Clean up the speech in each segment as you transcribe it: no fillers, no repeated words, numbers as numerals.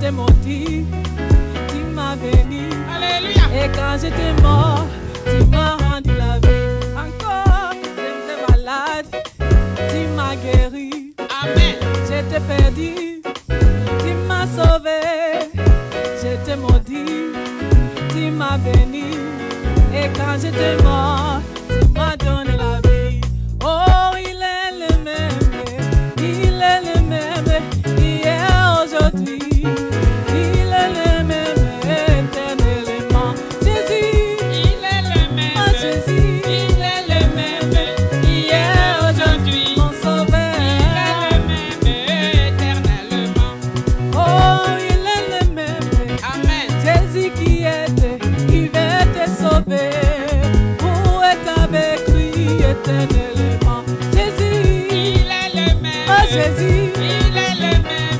j'étais maudit, tu m'as béni. Alléluia. Et quand j'étais mort, tu m'as rendu la vie. Encore, j'étais malade, tu m'as guéri. Amen. J'étais perdu, tu m'as sauvé. J'étais maudit, tu m'as béni. Et quand j'étais mort, tu m'as donné la vie. Oh, il est le même, il est le même, hier, aujourd'hui. Il est le même éternellement. Jésus, Il est le même. oh Jésus, Il est le même. Hier, aujourd'hui. mon sauveur. Il est le même éternellement. Oh, il est le même. Amen. Jésus qui aide, il va te sauver. Pour être avec lui éternellement. Jésus, Il est le même. oh Jésus, Il est le même.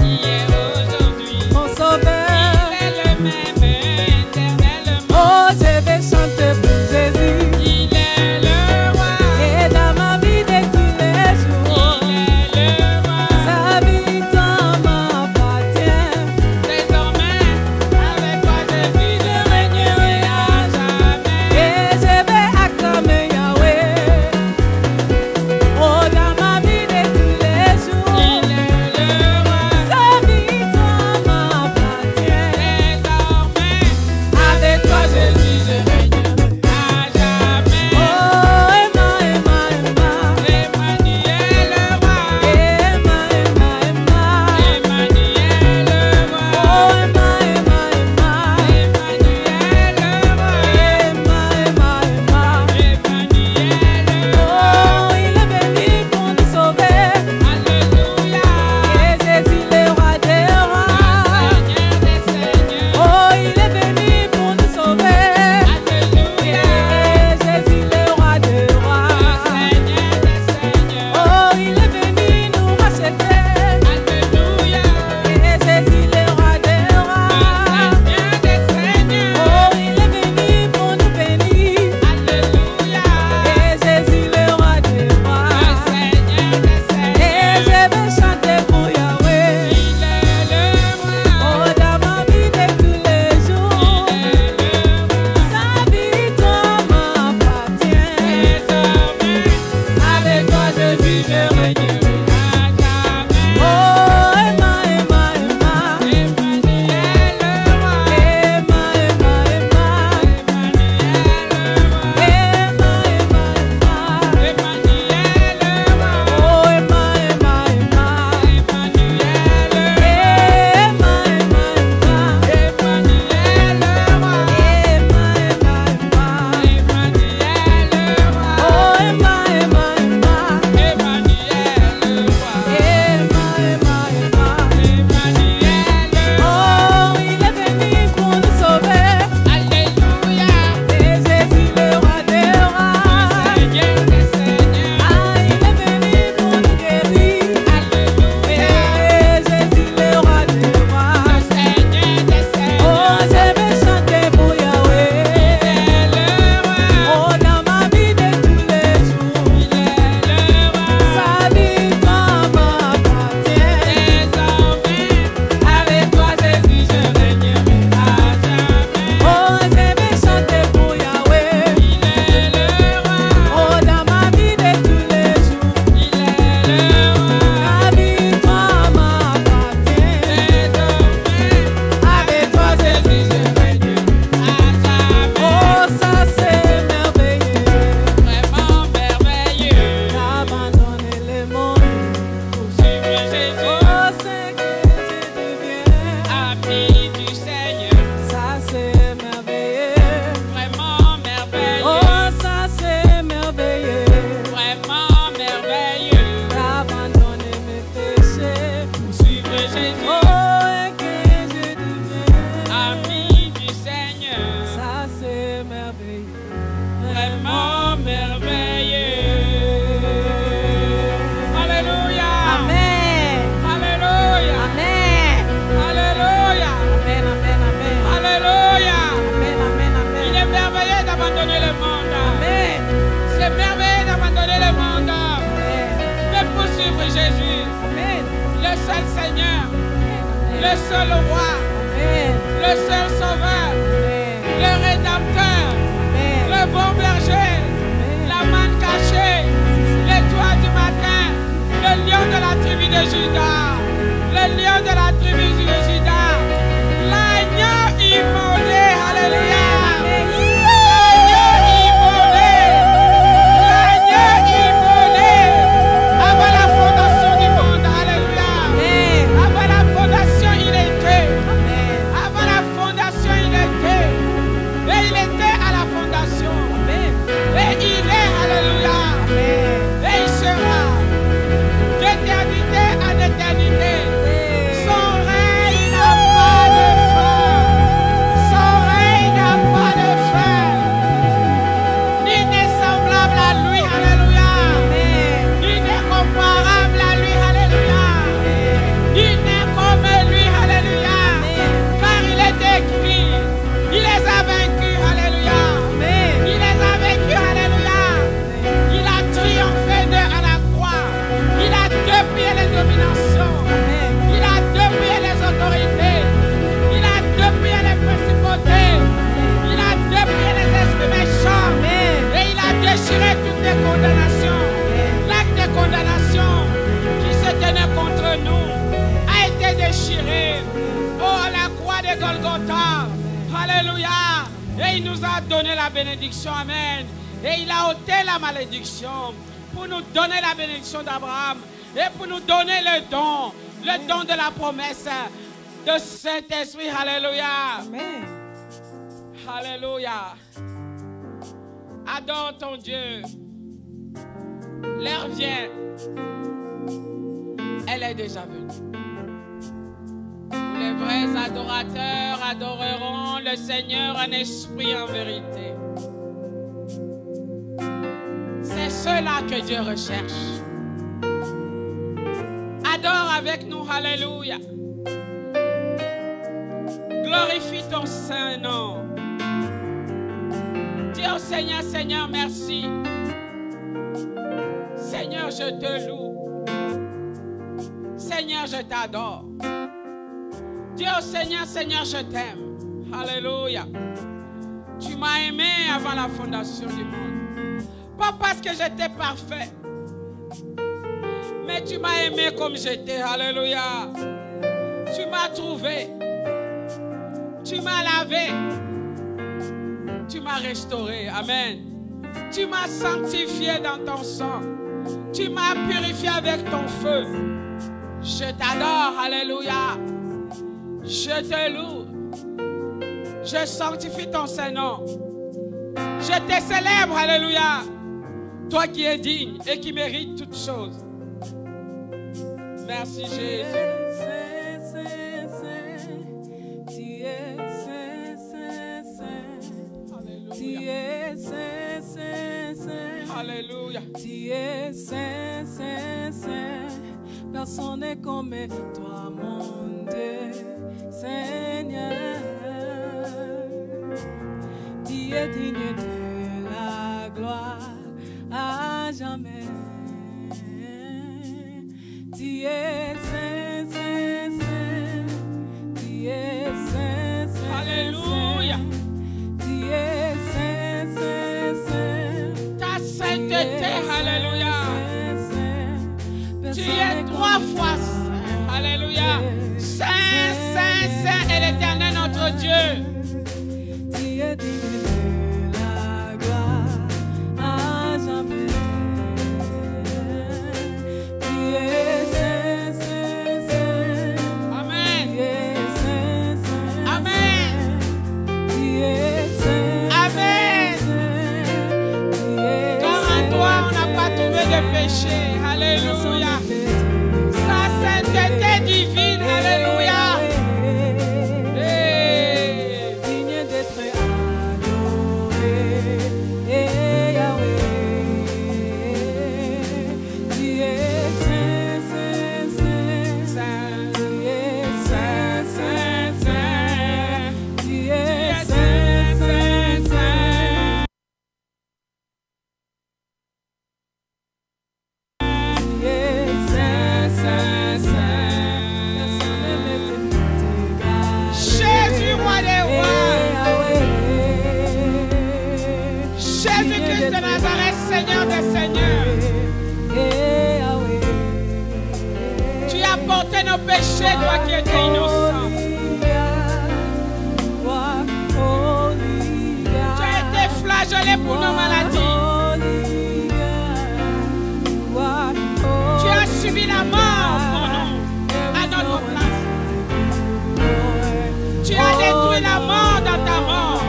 Hier, aujourd'hui. mon sauveur. Il est le même éternellement. Oh, je vais chanter pour Jésus. Il est le roi. Et dans ma vie de tous les jours, Il est le roi. sa victoire m'appartient. Désormais, avec toi je vis, je régnerai à jamais. Et je vais acclamer Yahweh. Oh, dans ma vie de tous les jours, Il est le roi. sa victoire m'appartient. Désormais, Avec toi je vis, je régnerai. à jamais. Oh, Emma, Emma, Emma. Emmanuel le roi. Emma, Emma, Emma. Emmanuel le roi. Oh, Emma, Emma, Emma. Emmanuel le roi. Emma, Emma, Emma. Emmanuel le roi. Oh, il est venu pour nous sauver. Alléluia. Et Jésus le roi des rois. Seigneur des seigneurs. Oh, il est venu pour nous sauver. Alléluia. Et Jésus le roi des rois. Seigneur des seigneurs. Oh, il est venu nous racheter. Alléluia. Et Jésus le roi des rois. Seigneur des seigneurs. Oh, il est venu pour nous bénir. Alléluia. Et Jésus le roi des rois. Seigneur des Et seigneurs. je vais chanter pour Yahweh. Il est le roi. Oh, dans ma vie de tous les jours, Il est le roi. sa victoire m'appartient. Désormais, Avec toi je vis, je régnerai. à jamais. Oh, Emma, Emma, Emma. Emmanuel le roi. Emma, Emma, Emma. Emmanuel le roi. Emma, Emma, Emma. Emmanuel le roi. Oh, Emma, Emma, Emma. Emmanuel le roi. Emma, Emma, Emma. Emmanuel le roi. Emma, Emma, Emma. Emmanuel le roi. Oh, Emma, Emma, Emma. Emmanuel le roi. Emma, Emma, Emma. Emmanuel le roi. Oh, il est venu pour nous sauver. Alléluia. Et Jésus le roi des rois. Seigneur des seigneurs. Ah, il est venu pour nous guérir. Alléluia. Et Jésus le roi des rois. Seigneur des seigneurs. Oh, je vais chanter pour Yahweh. Il est le roi. Oh, dans ma vie de tous les jours, Il est le roi. sa victoire m'appartient. Désormais, avec toi Jésus, je régnerai à jamais. Oh, je vais chanter pour Yahweh. Il est le roi. Oh, dans ma vie de tous les jours, Il est le roi. sa victoire m'appartient. Désormais, Avec toi, Jésus, je règne. à jamais. Oh, ça c'est merveilleux. Vraiment merveilleux. D'abandonner le monde. Pour suivre Jésus, Oh, c'est que je deviens. ami du Seigneur. Ça c'est merveilleux. Vraiment merveilleux. Oh, ça c'est merveilleux. Vraiment merveilleux. D'abandonner mes péchés. Pour suivre Jésus, Oh, et que je deviens. ami du Seigneur. Ça c'est merveilleux. Vraiment merveilleux. Alléluia. Amen. Alléluia. Amen. Alléluia. Amen, amen, amen. Alléluia. Amen, amen, Il amen. est merveilleux d'abandonner le monde. Amen. C'est merveilleux d'abandonner le monde. Amen. De poursuivre Jésus, Amen. le seul Seigneur, Amen. le seul Et il nous a donné la bénédiction. Amen. Et il a ôté la malédiction pour nous donner la bénédiction d'Abraham et pour nous donner le don de la promesse de Saint-Esprit. Alléluia. Amen. Alléluia. Adore ton Dieu. L'heure vient. Elle est déjà venue. Les vrais adorateurs adoreront le Seigneur en esprit et en vérité. C'est cela que Dieu recherche. Adore avec nous, alléluia. Glorifie ton saint nom. Dis au Seigneur, Seigneur, merci. Seigneur, je te loue. Seigneur, je t'adore. Dis au Seigneur, Seigneur, je t'aime. Alléluia. Tu m'as aimé avant la fondation du monde. Pas parce que j'étais parfait, mais tu m'as aimé comme j'étais. Alléluia. Tu m'as trouvé. Tu m'as lavé. Tu m'as restauré. Amen. Tu m'as sanctifié dans ton sang. Tu m'as purifié avec ton feu. Je t'adore. Alléluia. Je te loue. Je sanctifie ton Saint-Nom. Je te célèbre. Alléluia. Toi qui es digne et qui mérites toutes choses. Merci Jésus. Alléluia. Tu es saint, saint, saint. Personne n'est comme toi, mon Dieu, Seigneur. Tu es digne de la gloire à jamais. Tu es saint, saint, saint. Tu es saint, saint. Alléluia. Tu es saint, saint, saint. Ta sainteté, alléluia. Tu es 3 fois saint. Alléluia. Saint, saint, saint est l'Éternel notre Dieu. Tu es digne de la gloire à jamais. Tu es saint, saint, saint. Amen. Tu es saint, saint. Amen. Tu es saint. Amen. Car en toi, on n'a pas trouvé de péché. Alléluia. Sa sainteté divine. Alléluia. Digne d'être adoré, Yahweh. Tu es saint, saint, saint. Tu es saint, saint, saint. Tu es saint, saint, saint. Tu es saint, saint, saint. Personne ne peut t'égaler. Jésus, roi des rois. Jésus-Christ de Nazareth, Seigneur des seigneurs. Tu as porté nos péchés, toi qui étais innocent. Tu as été flagellé pour nos maladies. Tu as subi la mort pour nous, à notre place. Tu as détruit la mort dans ta mort.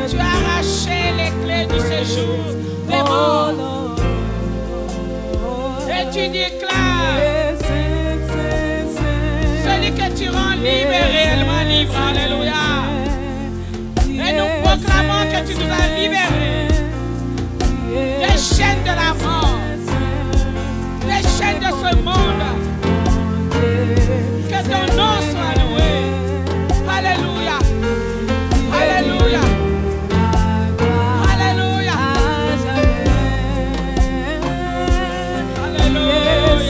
Tu as arraché les clés du séjour des morts. Et tu déclares, celui que tu rends libre est réellement libre. Alléluia. Et nous proclamons que tu nous as libérés des chaînes de la mort, des chaînes de ce monde. Que ton nom soit loué. Alléluia. Alléluia. Alléluia. Alléluia.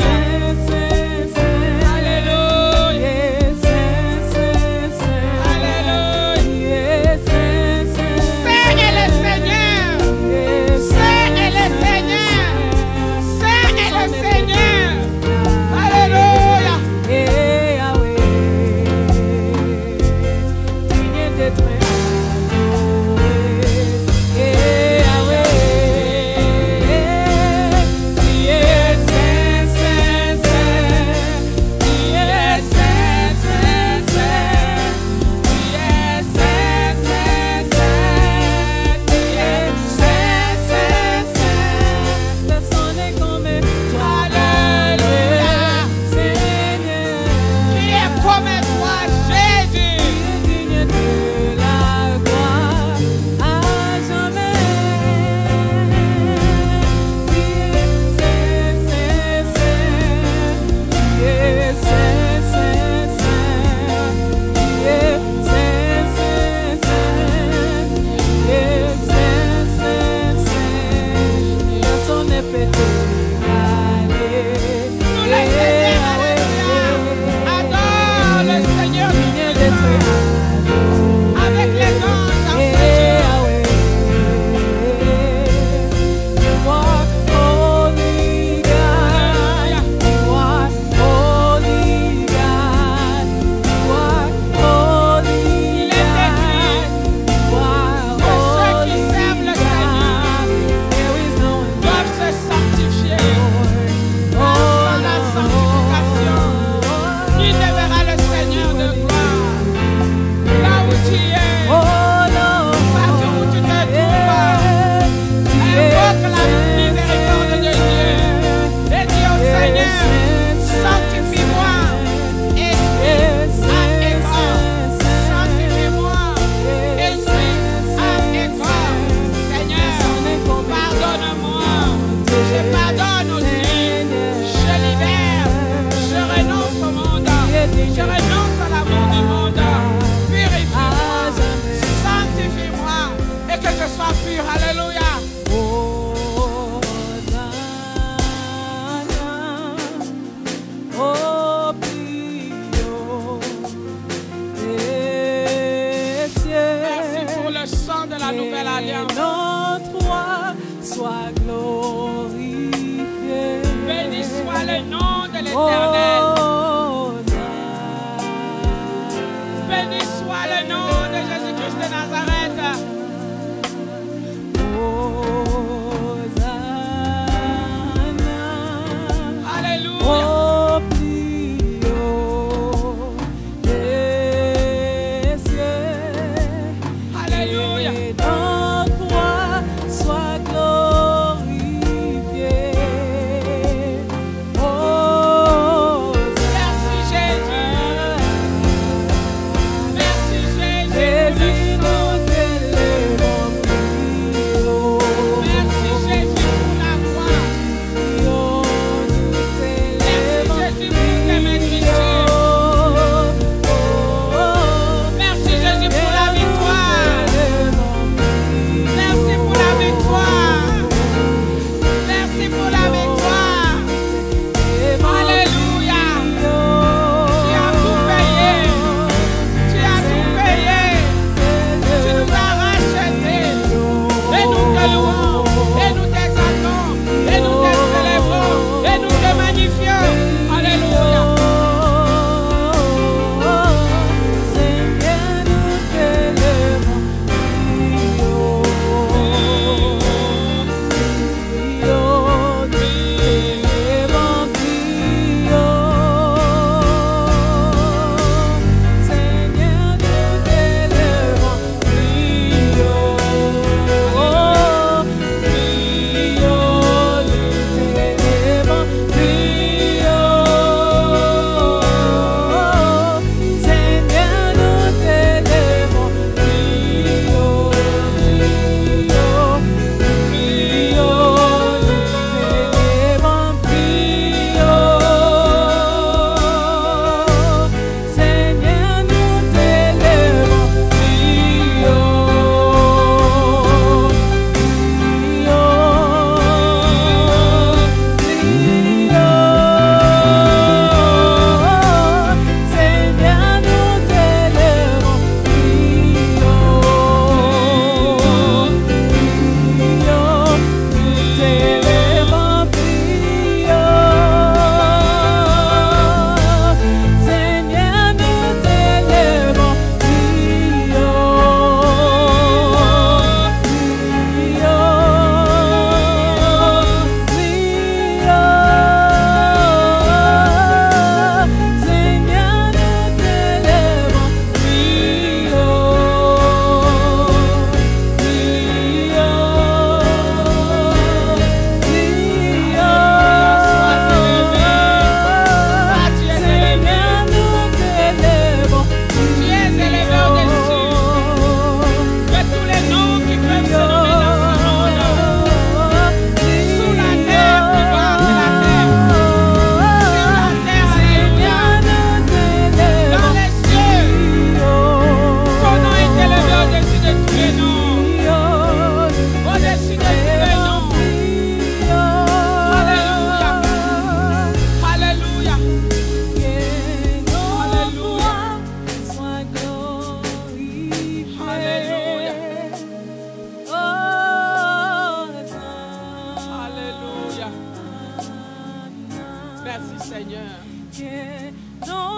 l'Alliance. Notre roi soit glorifié. Béni soit le nom de l'Éternel. Béni soit le nom de Jésus-Christ de Nazareth. Alléluia. Alléluia. Notre roi soit glorifié. Merci Jésus. Merci Jésus. Merci Jésus pour la croix. Merci Jésus pour tes maîtrisures. Merci Jésus pour la victoire. Merci pour la victoire. Merci pour la victoire. Alléluia. Tu as tout payé. Tu as tout payé. Tu nous as rachetés. Et nous te louons. Et nous t'exaltons. Et nous te célébrons. Et nous te magnifions. Alléluia.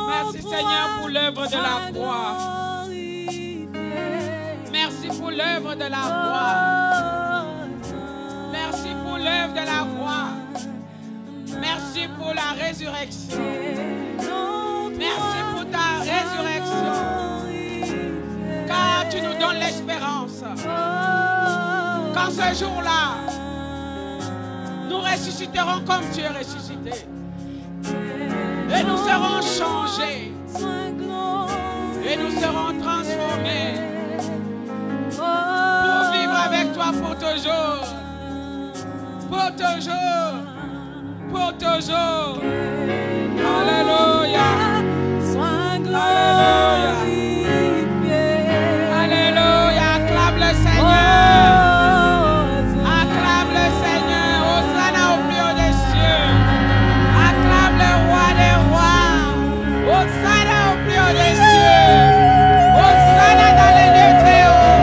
Merci Seigneur pour l'œuvre de la croix. Merci pour l'œuvre de la croix. Merci pour l'œuvre de la croix. Merci pour la résurrection. Merci pour ta résurrection. Car tu nous donnes l'espérance. Qu'en ce jour-là, nous ressusciterons comme tu es ressuscité. Et nous serons changés. Et nous serons transformés. Pour vivre avec toi pour toujours. Pour toujours. Pour toujours. Alléluia. Alléluia. Alléluia. Acclame le Seigneur. Acclame le Seigneur. Hosanna au plus haut des cieux. Acclame le roi des rois. Hosanna au plus haut des cieux. Hosanna dans les lieux très hauts.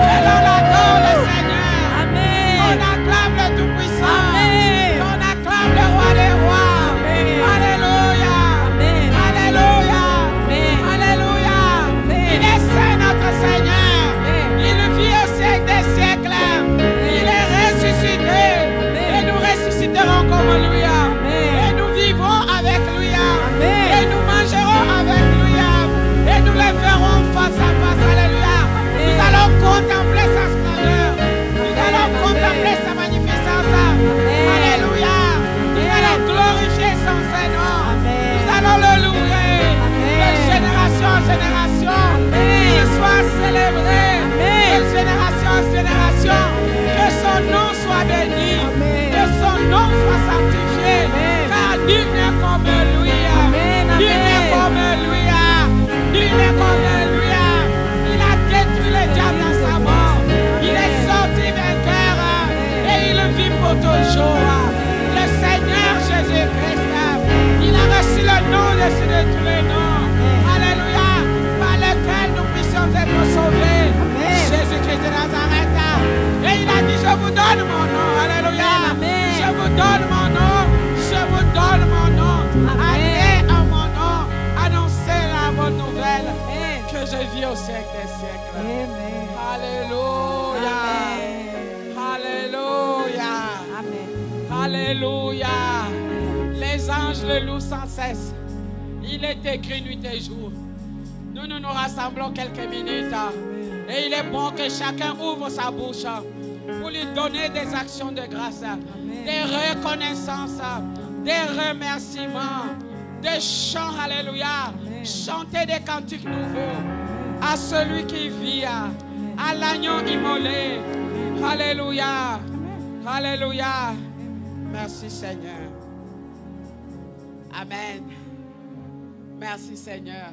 Que l'on l'adore, donne mon nom. Alléluia. Amen. Je vous donne mon nom. Je vous donne mon nom. Amen. Allez en mon nom. Annoncez la bonne nouvelle. Amen. Que je vis au siècle des siècles. Amen. Alléluia. Alléluia. Amen. Alléluia. Les anges le louent sans cesse. Il est écrit nuit et jour. Nous nous rassemblons quelques minutes. Et il est bon que chacun ouvre sa bouche pour lui donner des actions de grâce, des reconnaissances, des remerciements, des chants. Alléluia. Chanter des cantiques nouveaux à celui qui vit, à l'agneau immolé. Alléluia. Alléluia. Merci Seigneur. Amen. Merci Seigneur.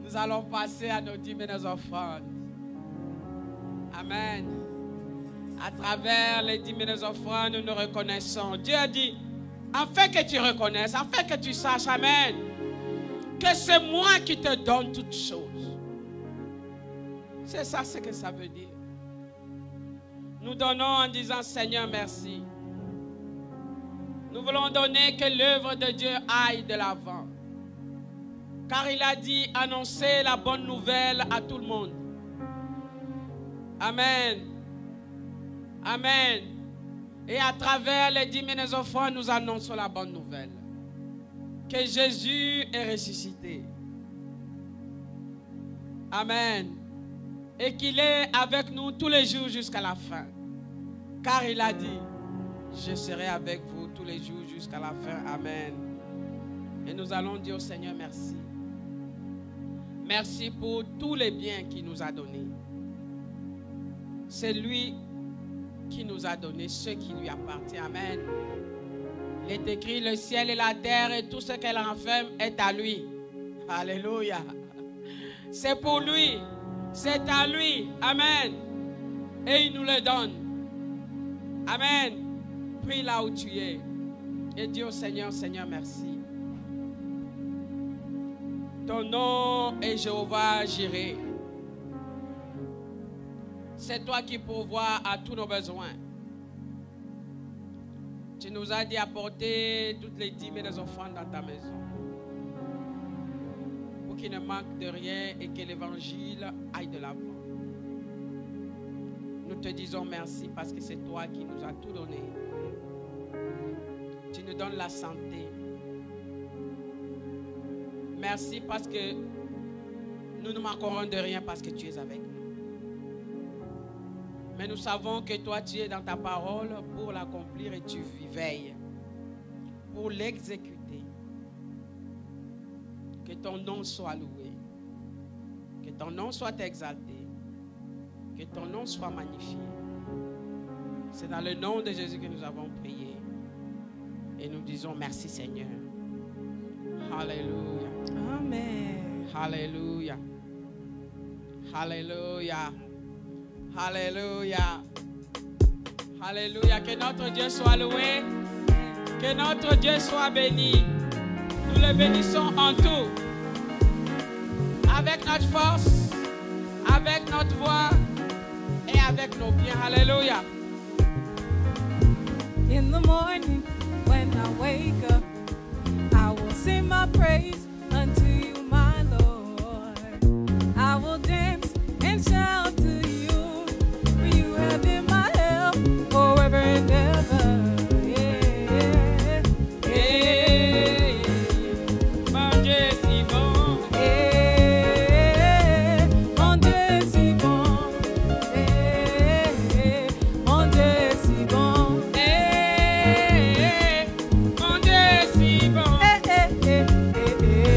Nous allons passer à nos dîmes et nos offrandes. Amen. À travers les dîmes et nos offrandes, nous nous reconnaissons. Dieu a dit, afin que tu reconnaisses, afin que tu saches, amen, que c'est moi qui te donne toutes choses. C'est ça ce que ça veut dire. Nous donnons en disant, Seigneur, merci. Nous voulons donner que l'œuvre de Dieu aille de l'avant. Car il a dit, annoncer la bonne nouvelle à tout le monde. Amen. Amen. Et à travers les dîmes et les offrandes, nous annonçons la bonne nouvelle. Que Jésus est ressuscité. Amen. Et qu'il est avec nous tous les jours jusqu'à la fin. Car il a dit, je serai avec vous tous les jours jusqu'à la fin. Amen. Et nous allons dire au Seigneur merci. Merci pour tous les biens qu'il nous a donnés. C'est lui qui nous a donné ce qui lui appartient. Amen. Il est écrit, le ciel et la terre et tout ce qu'elle renferme est à lui. Alléluia. C'est pour lui. C'est à lui. Amen. Et il nous le donne. Amen. Prie là où tu es. Et dis au Seigneur, Seigneur, merci. Ton nom est Jéhovah Jireh. C'est toi qui pourvois à tous nos besoins. Tu nous as dit apporter toutes les dîmes et les offrandes dans ta maison. Pour qu'il ne manque de rien et que l'évangile aille de l'avant. Nous te disons merci parce que c'est toi qui nous as tout donné. Tu nous donnes la santé. Merci parce que nous ne manquerons de rien parce que tu es avec nous. Mais nous savons que toi tu es dans ta parole pour l'accomplir et tu veilles pour l'exécuter. Que ton nom soit loué. Que ton nom soit exalté. Que ton nom soit magnifié. C'est dans le nom de Jésus que nous avons prié. Et nous disons merci Seigneur. Alléluia. Amen. Alléluia. Alléluia. Alléluia. Alléluia. Que notre Dieu soit loué. Que notre Dieu soit béni. Nous le bénissons en tout. Avec notre force, avec notre voix et avec nos biens. Alléluia. In the morning, when I wake up, I will sing my praise unto you, my Lord. I will dance and shout to you, for you have been my help forever and ever. Yeah, yeah, Mon Dieu si bon. yeah. Mon Dieu si bon. Yeah, mon Dieu si bon. Mon Dieu si bon. Eh, eh, eh, eh, eh.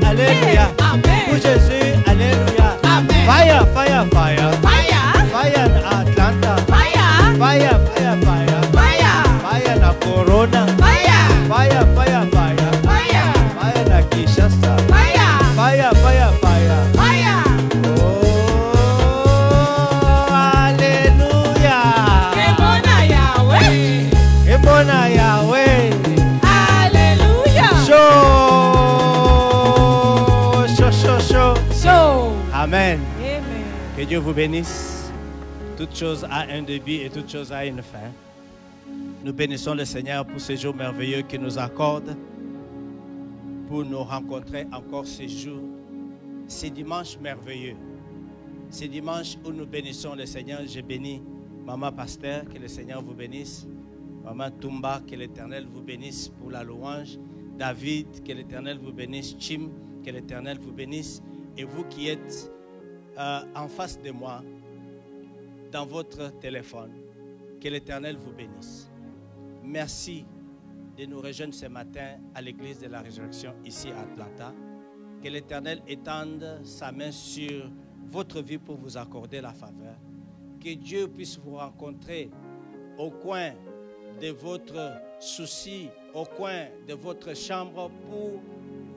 alléluia. Amen. Pour Jésus, alléluia. Amen. Fire, fire, fire. Fire. Fire na Atlanta. Fire. Fire, fire, fire. Fire. Fire na Corona. Fire. Fire, fire, fire. Fire. Fire na Kinshasa. Fire. Fire, fire, fire. Fire. Oh, alléluia. Kemona Yahweh. Ebona Yahweh. Alléluia. Chaud, chaud, chaud, chaud. So. Amen. Amen. Que Dieu vous bénisse. Toute chose a un début et toute chose a une fin. Nous bénissons le Seigneur pour ce jour merveilleux qu'il nous accorde, pour nous rencontrer encore ce jour, ces dimanches merveilleux. Ces dimanches où nous bénissons le Seigneur. Je bénis Maman Pasteur, que le Seigneur vous bénisse. Maman Toumba, que l'Éternel vous bénisse pour la louange. David, que l'Éternel vous bénisse. Chim, que l'Éternel vous bénisse. Et vous qui êtes en face de moi, dans votre téléphone, que l'Éternel vous bénisse. Merci de nous rejoindre ce matin à l'église de la résurrection ici à Atlanta. Que l'Éternel étende sa main sur votre vie pour vous accorder la faveur. Que Dieu puisse vous rencontrer au coin de votre souci, au coin de votre chambre pour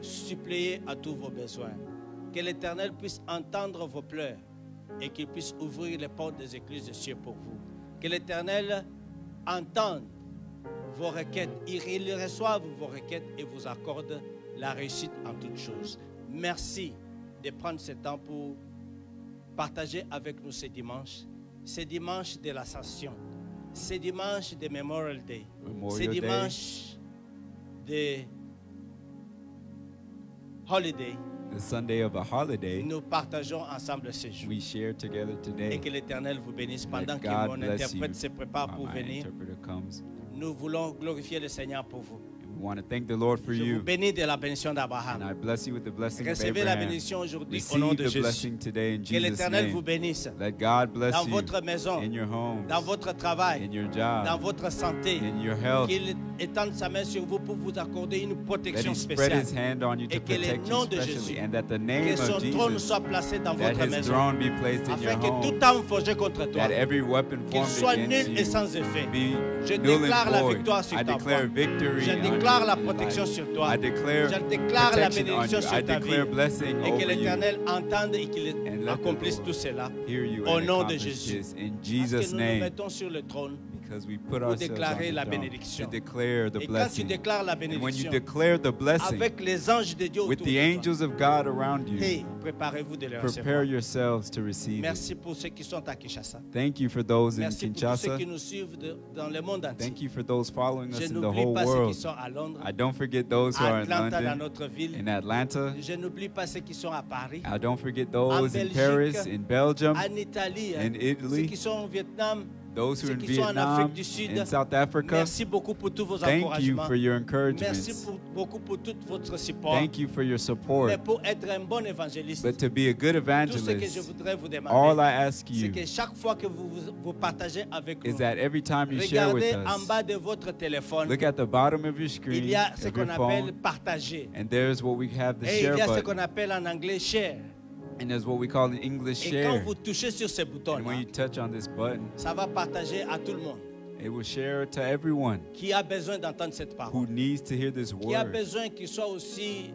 suppléer à tous vos besoins. Que l'Éternel puisse entendre vos pleurs et qu'il puisse ouvrir les portes des églises de cieux pour vous. Que l'Éternel entende vos requêtes, il reçoive vos requêtes et vous accorde la réussite en toutes choses. Merci de prendre ce temps pour partager avec nous ces dimanches de l'Ascension, ces dimanches de Memorial Day, ces dimanches de Holiday. The Sunday of a holiday, Nous partageons ensemble ce jour. we share together Et today. que l'Éternel vous bénisse pendant que God mon bless interprète you se prépare while pour my venir. interpreter comes. Nous voulons glorifier le Seigneur pour vous. We want to thank the Lord for Je vous you, bénis de la bénédiction and d'Abraham. I bless you with the blessing of Recevez la Abraham. bénédiction aujourd'hui au nom Receive de the Jésus. blessing today in Que Jesus' l'Éternel vous name. bénisse Let God bless dans you votre maison, in your homes, dans votre travail, in your dans job, votre santé. in your health. Qu'il étende sa main sur vous pour vous accorder une Let protection Him spread spéciale. His hand on you to Et que le protect nom you de specially, Jésus, and that the Que name son of trône Jesus, soit placé dans that votre His maison. throne be placed in Afin your que home, toute âme forgée contre toi, that every weapon qu'il formed soit nul et against sans you effet. be Je null déclare and la void. victoire sur I ta declare voix. victory Je on déclare la your protection life. sur toi. I declare Je déclare la protection on bénédiction you. sur I ta vie. declare blessing Et que over you. l'Éternel entende et qu'il And let the accomplisse Lord tout cela. Hear you Au and nom de accomplish Jésus. this in Parce Jesus' que nous nous name, mettons sur le trône. because we put pour ourselves on déclarer the la throne bénédiction. to declare the Et quand tu blessing. déclares la And when you bénédiction, declare the blessing avec les anges de Dieu with autour the de toi, angels of God around you, hey, préparez-vous de le prepare recevoir. yourselves to receive it. Merci pour ceux qui sont à Kinshasa. Thank you for those in Merci pour tous ceux Kinshasa. qui nous suivent dans le monde entier. Thank you for those following Je us in the n'oublie whole pas ceux qui world. sont à Londres, I don't forget those who à are in Atlanta, dans London, notre ville. in Atlanta. Je n'oublie pas ceux qui sont à Paris, I don't forget those in Belgique, Paris, in Belgium, en Italie, in ceux Italy, qui sont au Vietnam. those who are ceux in qui sont en Vietnam, Afrique du Sud. in South Africa. Merci beaucoup pour tous vos Thank you encouragements. for your Merci encouragements. beaucoup pour tout votre support. Thank you for your support. Mais pour être un bon évangéliste, But to be a good tout ce que je evangelist, voudrais vous all demander, I ask c'est you que chaque fois que vous partagez avec is nous, that every time you share with regardez en us, bas de votre téléphone, look at the bottom of your il screen, y a ce of qu'on your appelle phone, partager. and there's what we have the Et il share y a ce button, qu'on appelle en anglais share. and there's what we call in English Et quand share. vous touchez sur ce bouton, And when you touch on this button, ça va partager à tout le monde it will share to everyone qui a besoin d'entendre cette who parole, needs to hear this qui a word, besoin qu'il soit aussi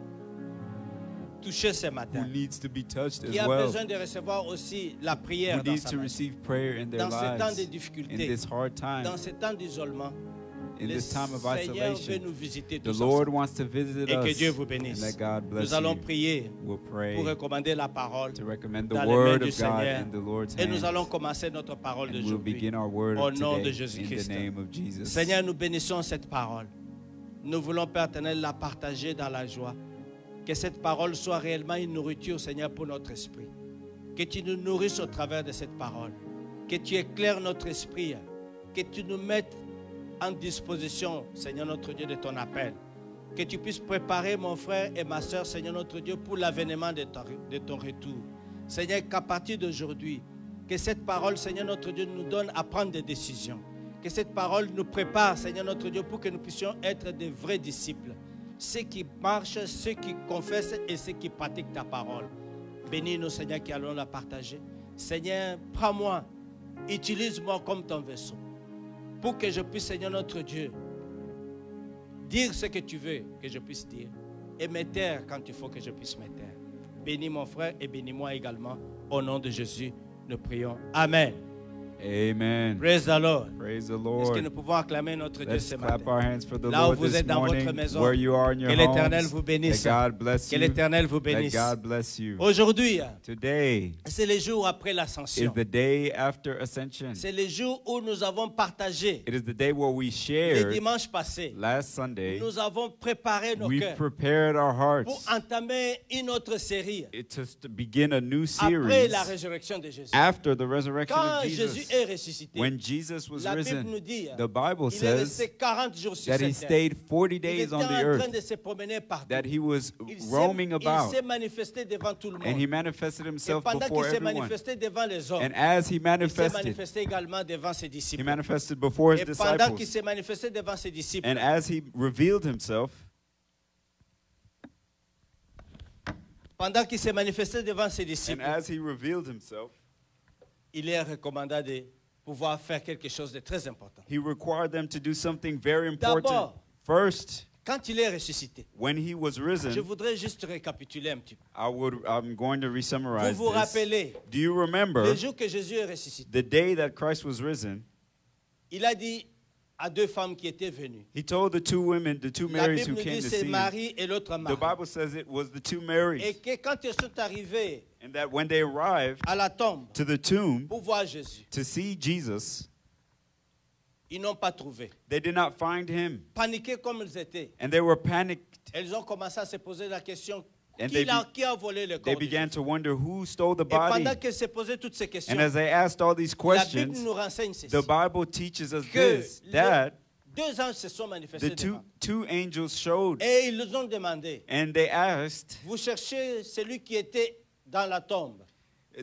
touché ce who matin, needs to be touched qui as a well, besoin de recevoir aussi la who prière dans needs sa to vie. receive prayer in their Dans ces temps de lives, in difficulté, this hard time, dans ces temps d'isolement, in le this time of Seigneur veut isolation. nous visiter The tous Lord ensemble. wants to visit Et que us, Dieu vous bénisse. and that God bless Nous allons you. prier We'll pray pour recommander la parole to recommend dans the les mains word du of God Seigneur. in the Lord's Et nous allons hands. commencer notre parole And we'll d'aujourd'hui. begin our word Au of nom de today in Jésus-Christ. the name of Jesus. Seigneur, nous bénissons cette parole. Nous voulons, Père éternel, la partager dans la joie. Que cette parole soit réellement une nourriture, Seigneur, pour notre esprit. Que tu nous nourrisses au travers de cette parole. Que tu éclaires notre esprit. Que tu nous mettes en disposition, Seigneur notre Dieu, de ton appel. Que tu puisses préparer mon frère et ma soeur, Seigneur notre Dieu, pour l'avènement de ton retour. Seigneur, qu'à partir d'aujourd'hui, que cette parole, Seigneur notre Dieu, nous donne à prendre des décisions. Que cette parole nous prépare, Seigneur notre Dieu, pour que nous puissions être des vrais disciples. ceux qui marchent, ceux qui confessent et ceux qui pratiquent ta parole. Bénis-nous, Seigneur, qui allons la partager. Seigneur, prends-moi, utilise-moi comme ton vaisseau, pour que je puisse, Seigneur notre Dieu, dire ce que tu veux que je puisse dire et me taire quand il faut que je puisse me taire. Bénis mon frère et bénis-moi également. Au nom de Jésus, nous prions. Amen. Amen. Praise the Lord. Praise the Est-ce que Lord. nous pouvons acclamer notre Dieu Let's ce clap matin? our hands for the Là où Lord vous this êtes dans votre morning, maison, where you are in your que l'Éternel vous homes. bénisse. That God bless Que you. l'Éternel vous That bénisse. God bless you. Aujourd'hui, Today c'est le jour après is l'ascension. the day after ascension. C'est le jour où nous avons partagé. It is the day where we Le shared dimanche passé, last Sunday. nous avons préparé nos We cœurs prepared our pour hearts entamer une autre série to begin a new après series la résurrection de Jésus. after the resurrection Quand of Jésus Jesus. est ressuscité, When Jesus was la Bible risen, nous dit, the Bible il est says resté 40 jours sur that he cette terre. stayed 40 Il days était on the en train earth, de se promener partout. that he was Il roaming about, s'est manifesté devant tout le and he monde. manifested Et himself pendant qu'il before s'est everyone. manifesté devant les hommes, And as he il s'est manifested, manifesté également devant ses he disciples. manifested before his Et pendant qu'il disciples. s'est manifesté devant ses disciples, And as he revealed himself, and as he revealed himself, il est recommandé de pouvoir faire quelque chose de très important. he required them to do something very important. D'abord, First, quand il est ressuscité, when he was je risen, voudrais juste récapituler un petit peu. I'm going to Vous re-summarize vous this. rappelez, Do you remember le jour que Jésus est ressuscité, the day that Christ was risen? il a dit à deux femmes qui étaient venues. He told the two women, the two La Marys Bible who nous came dit to c'est see him. Marie et l'autre The Marie. Bible says it was the two Et Marys, que quand ils sont arrivés and that when they arrived à la tombe to the tomb pour voir Jésus, to see Jesus, ils n'ont pas trouvé. they did not find him, Paniqués comme ils étaient, and they were panicked. elles ont commencé à se poser la question, And qui a volé le They corps de began Jésus? to wonder who stole the Et pendant body. qu'elles se posaient toutes ces questions, And as they asked all these la Bible questions, nous renseigne ceci, the Bible teaches us que this, that deux anges se sont manifestés the devant. two angels showed, Et ils nous ont demandé, and they asked, vous cherchez celui qui était dans la tombe,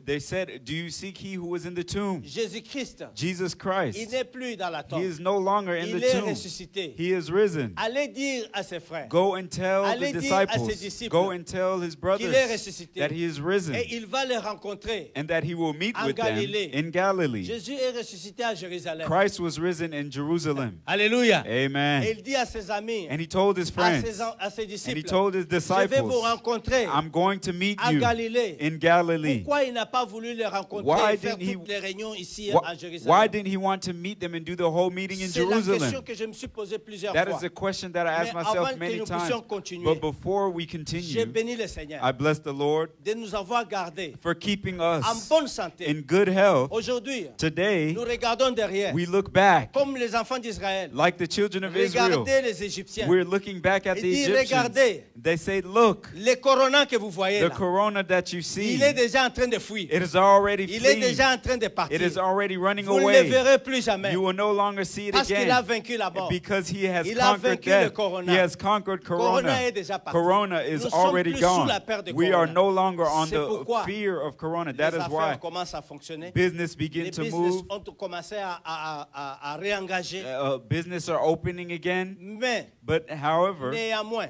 they said, do you seek he who was in the tomb? Jésus-Christ. Jesus Il Christ. n'est plus dans la He tombe. is no longer in Il the est tomb. ressuscité. He is risen. Allez dire à ses frères Go and tell Allez the dire à ses disciples, disciples go and tell his brothers qu'il est ressuscité. that he is risen, et il va les rencontrer. and that he will meet En with them Galilée. in Galilee. Jésus est ressuscité à Jérusalem. Christ was risen in Jerusalem. Alléluia. Et Amen. il dit à ses amis, And he told his à friends, ses and he disciples, told his je vais vous disciples, rencontrer I'm going to meet à you Galilée. in Galilee. Pourquoi il n'a pas voulu les rencontrer Why et faire didn't he- toutes les réunions ici Why, à why Jérusalem? didn't he want to meet them and do the whole meeting in C'est la question Jerusalem? que je me suis posée plusieurs That fois. is a question that I asked Mais myself avant que many nous times. puissions continuer, But before we J'ai continue, béni le Seigneur I bless the Lord de nous avoir gardés for keeping en us bonne santé. in good health. Aujourd'hui, Today, nous regardons derrière, we look back comme les enfants d'Israël. like the children of Israel. Regardez les Égyptiens. We're looking back at Il the dit, Egyptians. regardez. They say, look, Le corona que vous voyez the là, corona that you see, il est déjà en train de fuir. it is already Il est fleeing. déjà en train de partir. It is already running Vous ne le away. verrez plus jamais. You will no longer see it Parce qu'il a again. vaincu la mort. Because he has Il a conquered vaincu le death. corona. He has conquered Corona corona. est déjà parti. Corona is Nous sommes already plus gone. sous la peur de We corona. are no longer on C'est the pourquoi fear of corona. Les That is affaires why commencent à fonctionner. business Les begin to business move. ont commencé à réengager. Business are opening again. Mais, But however, néanmoins,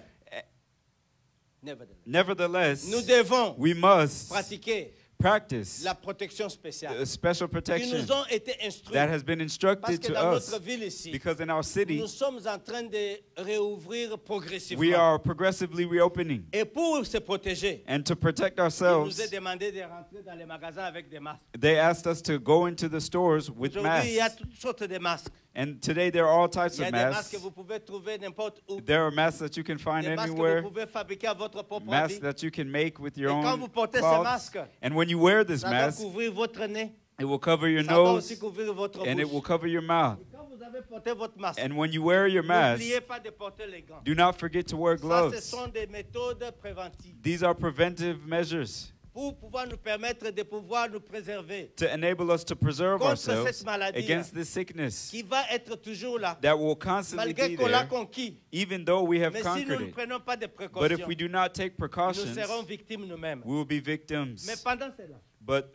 nevertheless, nous devons we must pratiquer practice la protection spéciale a special qui protection nous ont été instruits. that has been Parce instructed que to dans us. notre ville ici, Because in our city, nous sommes en train de réouvrir progressivement. we are progressively reopening. Et pour se protéger, And to protect il nous ourselves, est demandé de rentrer dans les magasins avec des masques. they asked us to go into the stores with Aujourd'hui, il y a masks. toutes sortes de masques. And today there are all types Il y a of des masques masks. que vous pouvez trouver n'importe où. There are masks that you can find Des masques que anywhere, vous pouvez fabriquer à votre propre masks avis. that you can make with your Et quand own vous portez ces cloths. masques, And when you wear this ça doit mask, couvrir votre nez. it will cover your Ça doit aussi nose couvrir votre and it will bouche. cover your mouth. Et quand vous avez porté votre masque, And when you wear your mask, n'oubliez pas de porter les gants. do not forget to wear Ça, ce gloves. sont des méthodes préventives These are preventive measures pour pouvoir nous permettre de pouvoir nous préserver, to enable us to preserve contre ourselves cette maladie against this sickness qui va être toujours là, that will constantly malgré be qu'on l'a there, conquis. even though we have Mais si nous conquered ne it. prenons pas de But précautions, if we do not take nous precautions, serons victimes nous-mêmes. we will be victims. Mais pendant cela, But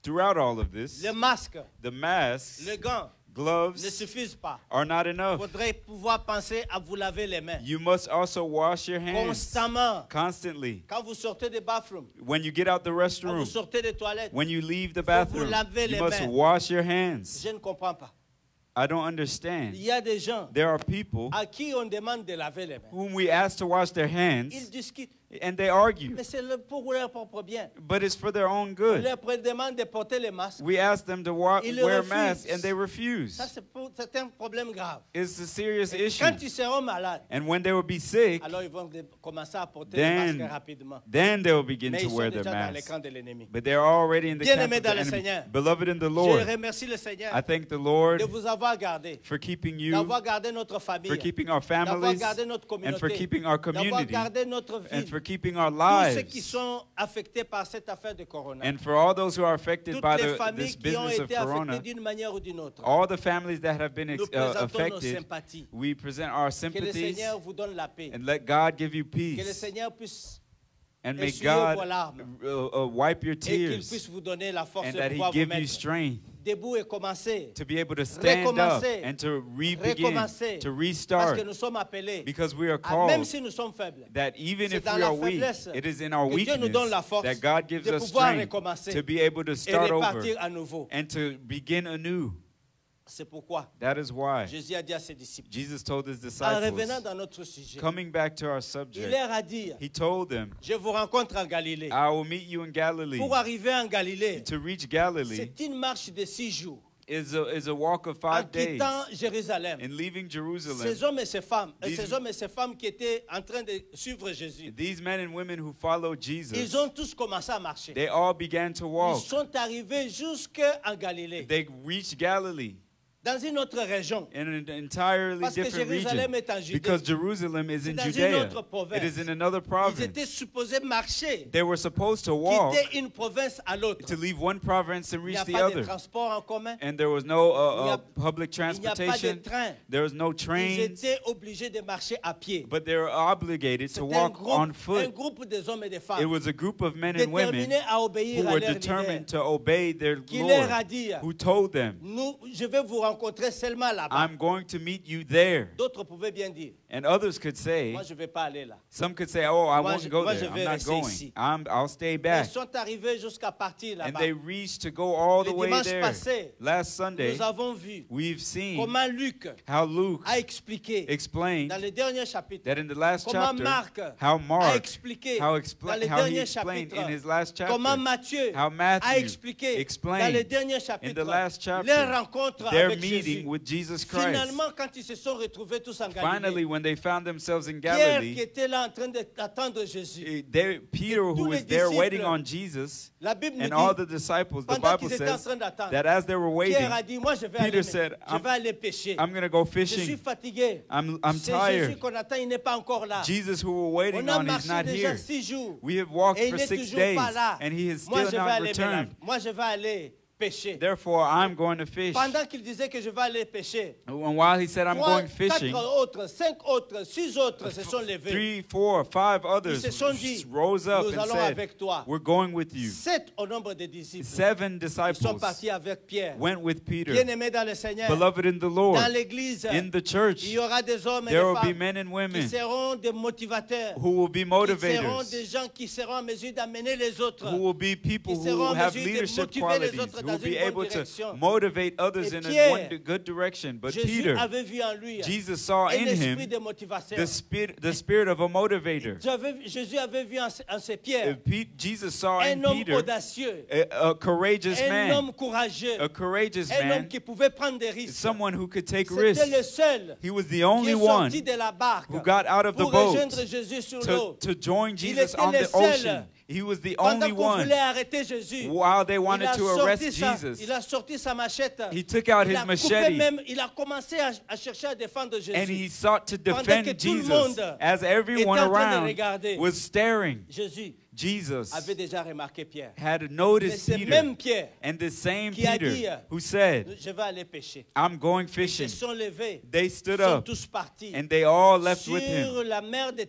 throughout all of this, le masque, the masks, le gant, ne gloves suffisent pas. are not Il enough. faudrait pouvoir penser à vous laver les mains You must also wash your hands constamment. constantly. Quand vous sortez des bathrooms, When you get out the quand vous restroom, sortez des toilettes, when you leave the vous bathroom, laver you les must mains. wash your hands. je ne comprends pas. I don't Il understand. y a des gens There are people à qui on demande de laver les mains. whom we ask to wash their Ils hands discutent, and they argue, mais c'est pour leur propre bien. but it's for their own On good. leur demande de porter les masques. We ask them to Ils le wear refusent. masks and they refuse. Ça, c'est un problème grave. It's a serious Et issue. quand ils seront malades, And when they will be sick, alors ils vont commencer à porter Then- les masques rapidement. then they will begin Mais to ils sont wear their déjà dans masks. l'écran de l'ennemi. But they're already in the camp Bien-aimés of the dans le enemy. Seigneur. Beloved in the Je Lord, remercie le Seigneur I thank the Lord de vous avoir gardé, for keeping you, d'avoir gardé notre famille, for keeping our d'avoir families, gardé notre and for communauté, keeping our d'avoir community, gardé notre and vie. for keeping our Tous ceux qui lives, sont affectés par cette affaire de Corona. and for all those who are affected Toutes by les this familles qui ont business of été affectées Corona, d'une manière ou d'une autre. all the families that have been Nous présentons nos affected, sympathies. we present our Que le sympathies Seigneur vous donne la paix. and let God give you Que le peace. Seigneur puisse And may essuyer vos God larmes. wipe your Et qu'il tears puisse vous donner la force and de that He pouvoir vous give you mettre strength debout et commencer. to be able to stand up Recommencer. and to re-begin, Recommencer. to Parce restart, que nous sommes appelés, because we are même called si nous sommes faibles, that even c'est if dans we la are weak, faiblesse it is in our que Dieu nous donne la weakness force that God gives de us pouvoir strength recommencer to be able to et start over repartir à nouveau. and to begin anew. C'est pourquoi That is why Jésus a dit à ses disciples, Jesus told His en revenant disciples, dans notre sujet, coming back to our il subject, leur a dit, He told them, je vous rencontre en Galilée. I will meet you in Galilee. Pour arriver en Galilée, To reach Galilee c'est une marche de 6 jours. is a walk of En 5 days. quittant Jérusalem, In leaving Jerusalem, ces hommes et ces femmes, These- ces hommes et ces femmes qui étaient en train de suivre Jésus, these men and women who followed Jesus, ils ont tous commencé à marcher. they all began to Ils walk. sont arrivés jusqu'en Galilée, They reached Galilee dans une autre région. in an entirely Parce que different Jérusalem region. est en Judée. Because Jerusalem is C'est in dans une Judea. autre province. It is in another Ils étaient province. supposés marcher, They were supposed to walk quitter une province à l'autre. to leave one province and Il n'y reach a the pas de other. transport en commun. And there was no Il n'y a- public Il n'y a pas de transportation. train. There was no Ils trains. étaient obligés de marcher à pied. But they were obligated to C'était un walk on groupe, un foot. groupe des hommes et des It femmes was a group of men and women déterminés à obéir who à were leur leader, determined to obey their qui leur a Lord, dit, who told them, je vais vous rencontrer seulement là-bas. I'm going to meet you there. D'autres pouvaient bien dire, And others could say, moi je ne vais pas aller là. some could say, oh, I Moi, won't je- go moi, there. je vais I'm not rester going. ici. I'll stay Ils back. sont arrivés jusqu'à partir And là-bas. they reached to go all the Le way dimanche there. passé, Last Sunday, Nous avons vu we've seen comment Luc how Luke a expliqué explained dans le dernier chapitre, that in the last comment chapter, Marc how a Mark, expliqué how dans le how he dernier explained chapitre, in his last comment chapter, Matthieu how a Matthew expliqué explained dans le dernier in chapitre the last chapter leur rencontre their avec meeting Jésus. with Jesus Christ. Finalement, quand ils se sont retrouvés tous en Finally, Galilée, when they found themselves in Pierre qui Galilee, était là en train d'attendre Jésus, Peter, who tous les was there waiting disciples, on Jesus, la Bible nous and all dit, the disciples, the pendant Bible qu'ils étaient en says train d'attendre, that as they were waiting, Pierre a dit, moi je vais Peter aller, said, je vais aller pêcher. I'm going to go Je suis fishing. fatigué. I'm C'est Jésus tired. qu'on attend, il n'est pas encore là. Jesus, who we're waiting On a on, he's marché not déjà here. 6 jours. We have walked Et il for n'est 6 toujours days, pas là. and he has Moi, still je vais not aller returned. moi, je vais aller pêcher. Therefore, I'm going to fish. Pendant qu'il disait que je vais aller pêcher, And while he said, I'm 3, going fishing, 4 autres, 5 autres, 6 autres se sont levés. 3, 4, 5 Ils others se sont dit, rose up nous and allons said, avec toi. we're going with you. 7 au nombre des disciples. 7 Ils sont disciples partis avec Pierre. went with Peter. Bien-aimés dans le Seigneur, Beloved in the Lord, dans l'église, in the church, il y aura des hommes et there des will be femmes men and qui women seront des motivateurs, who will be qui seront motivators, des gens qui seront en mesure d'amener les autres. who will be people qui seront who en have mesure de leadership motiver les qualities, autres who dans will be une bonne able to direction. motivate others Et in Pierre, one good direction. But Jésus Peter, avait vu en lui Jesus saw un in esprit him de motivation. the spirit of a motivator. Jésus avait vu en ses Pierre Jesus saw in un homme Peter audacieux, a courageous un man, homme courageux, a courageous un homme man, qui pouvait prendre des risques. someone who could take C'était le risks. seul He was the qui only est one sorti de la barque who got out of the pour boat rejoindre Jésus sur l'eau. to join Il Jesus était on le the seul. ocean. He was the Pendant only qu'on one. voulait arrêter Jésus, While they il wanted a to sorti arrest il Jesus, a sorti sa machette. he took out Il his a coupé machete même, il a commencé à chercher à défendre Jésus. and he sought to Pendant que defend tout le Jesus monde as everyone était en train de around regarder. was staring. Jésus Jesus avait déjà remarqué Pierre. had Mais noticed c'est Peter. même Pierre And the same qui a dit, Peter who said, je vais aller pêcher. I'm going Ils fishing. se sont levés, They stood sont up tous partis and they all left sur with him la mer de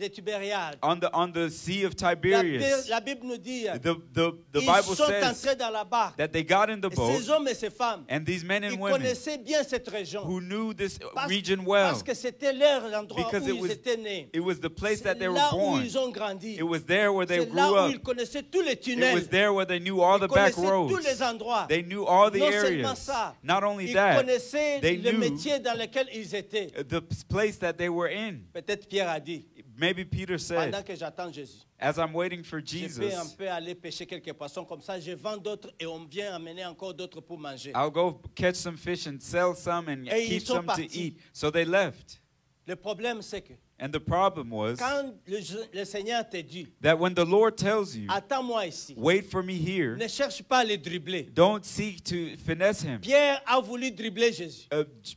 Tibériade. on the Sea of La Tiberias. Bible nous dit, The ils Bible sont says entrés dans la barque. that they got in the Et boat, ces hommes et ces femmes, and these men ils and women connaissaient bien cette région. who knew this Parce, region well, parce que c'était leur endroit because où ils étaient nés. it was the place that C'est they were là où born. ils ont grandi. It was there where they C'est là grew où up. ils connaissaient tous les It tunnels. was there where they knew all the Ils back connaissaient tous roads. les endroits. They knew all the Non seulement areas. ça, Not only ils that, connaissaient they le knew métier dans lequel ils étaient. the place that they were in. Peut-être Pierre a dit, Maybe Peter pendant said, que j'attends Jésus, as I'm waiting for je Jesus, peux un peu aller pêcher quelques poissons comme ça, je vends d'autres et on vient amener encore d'autres pour manger. I'll go catch some fish and sell some and Et ils keep sont some to partis. eat. So they left. Le problème, c'est que And the problem was quand le Seigneur te dit, that when the Lord tells you, attends-moi ici, wait for me here, ne cherche pas à le dribbler. don't seek to finesse him. Pierre a voulu dribbler Jésus.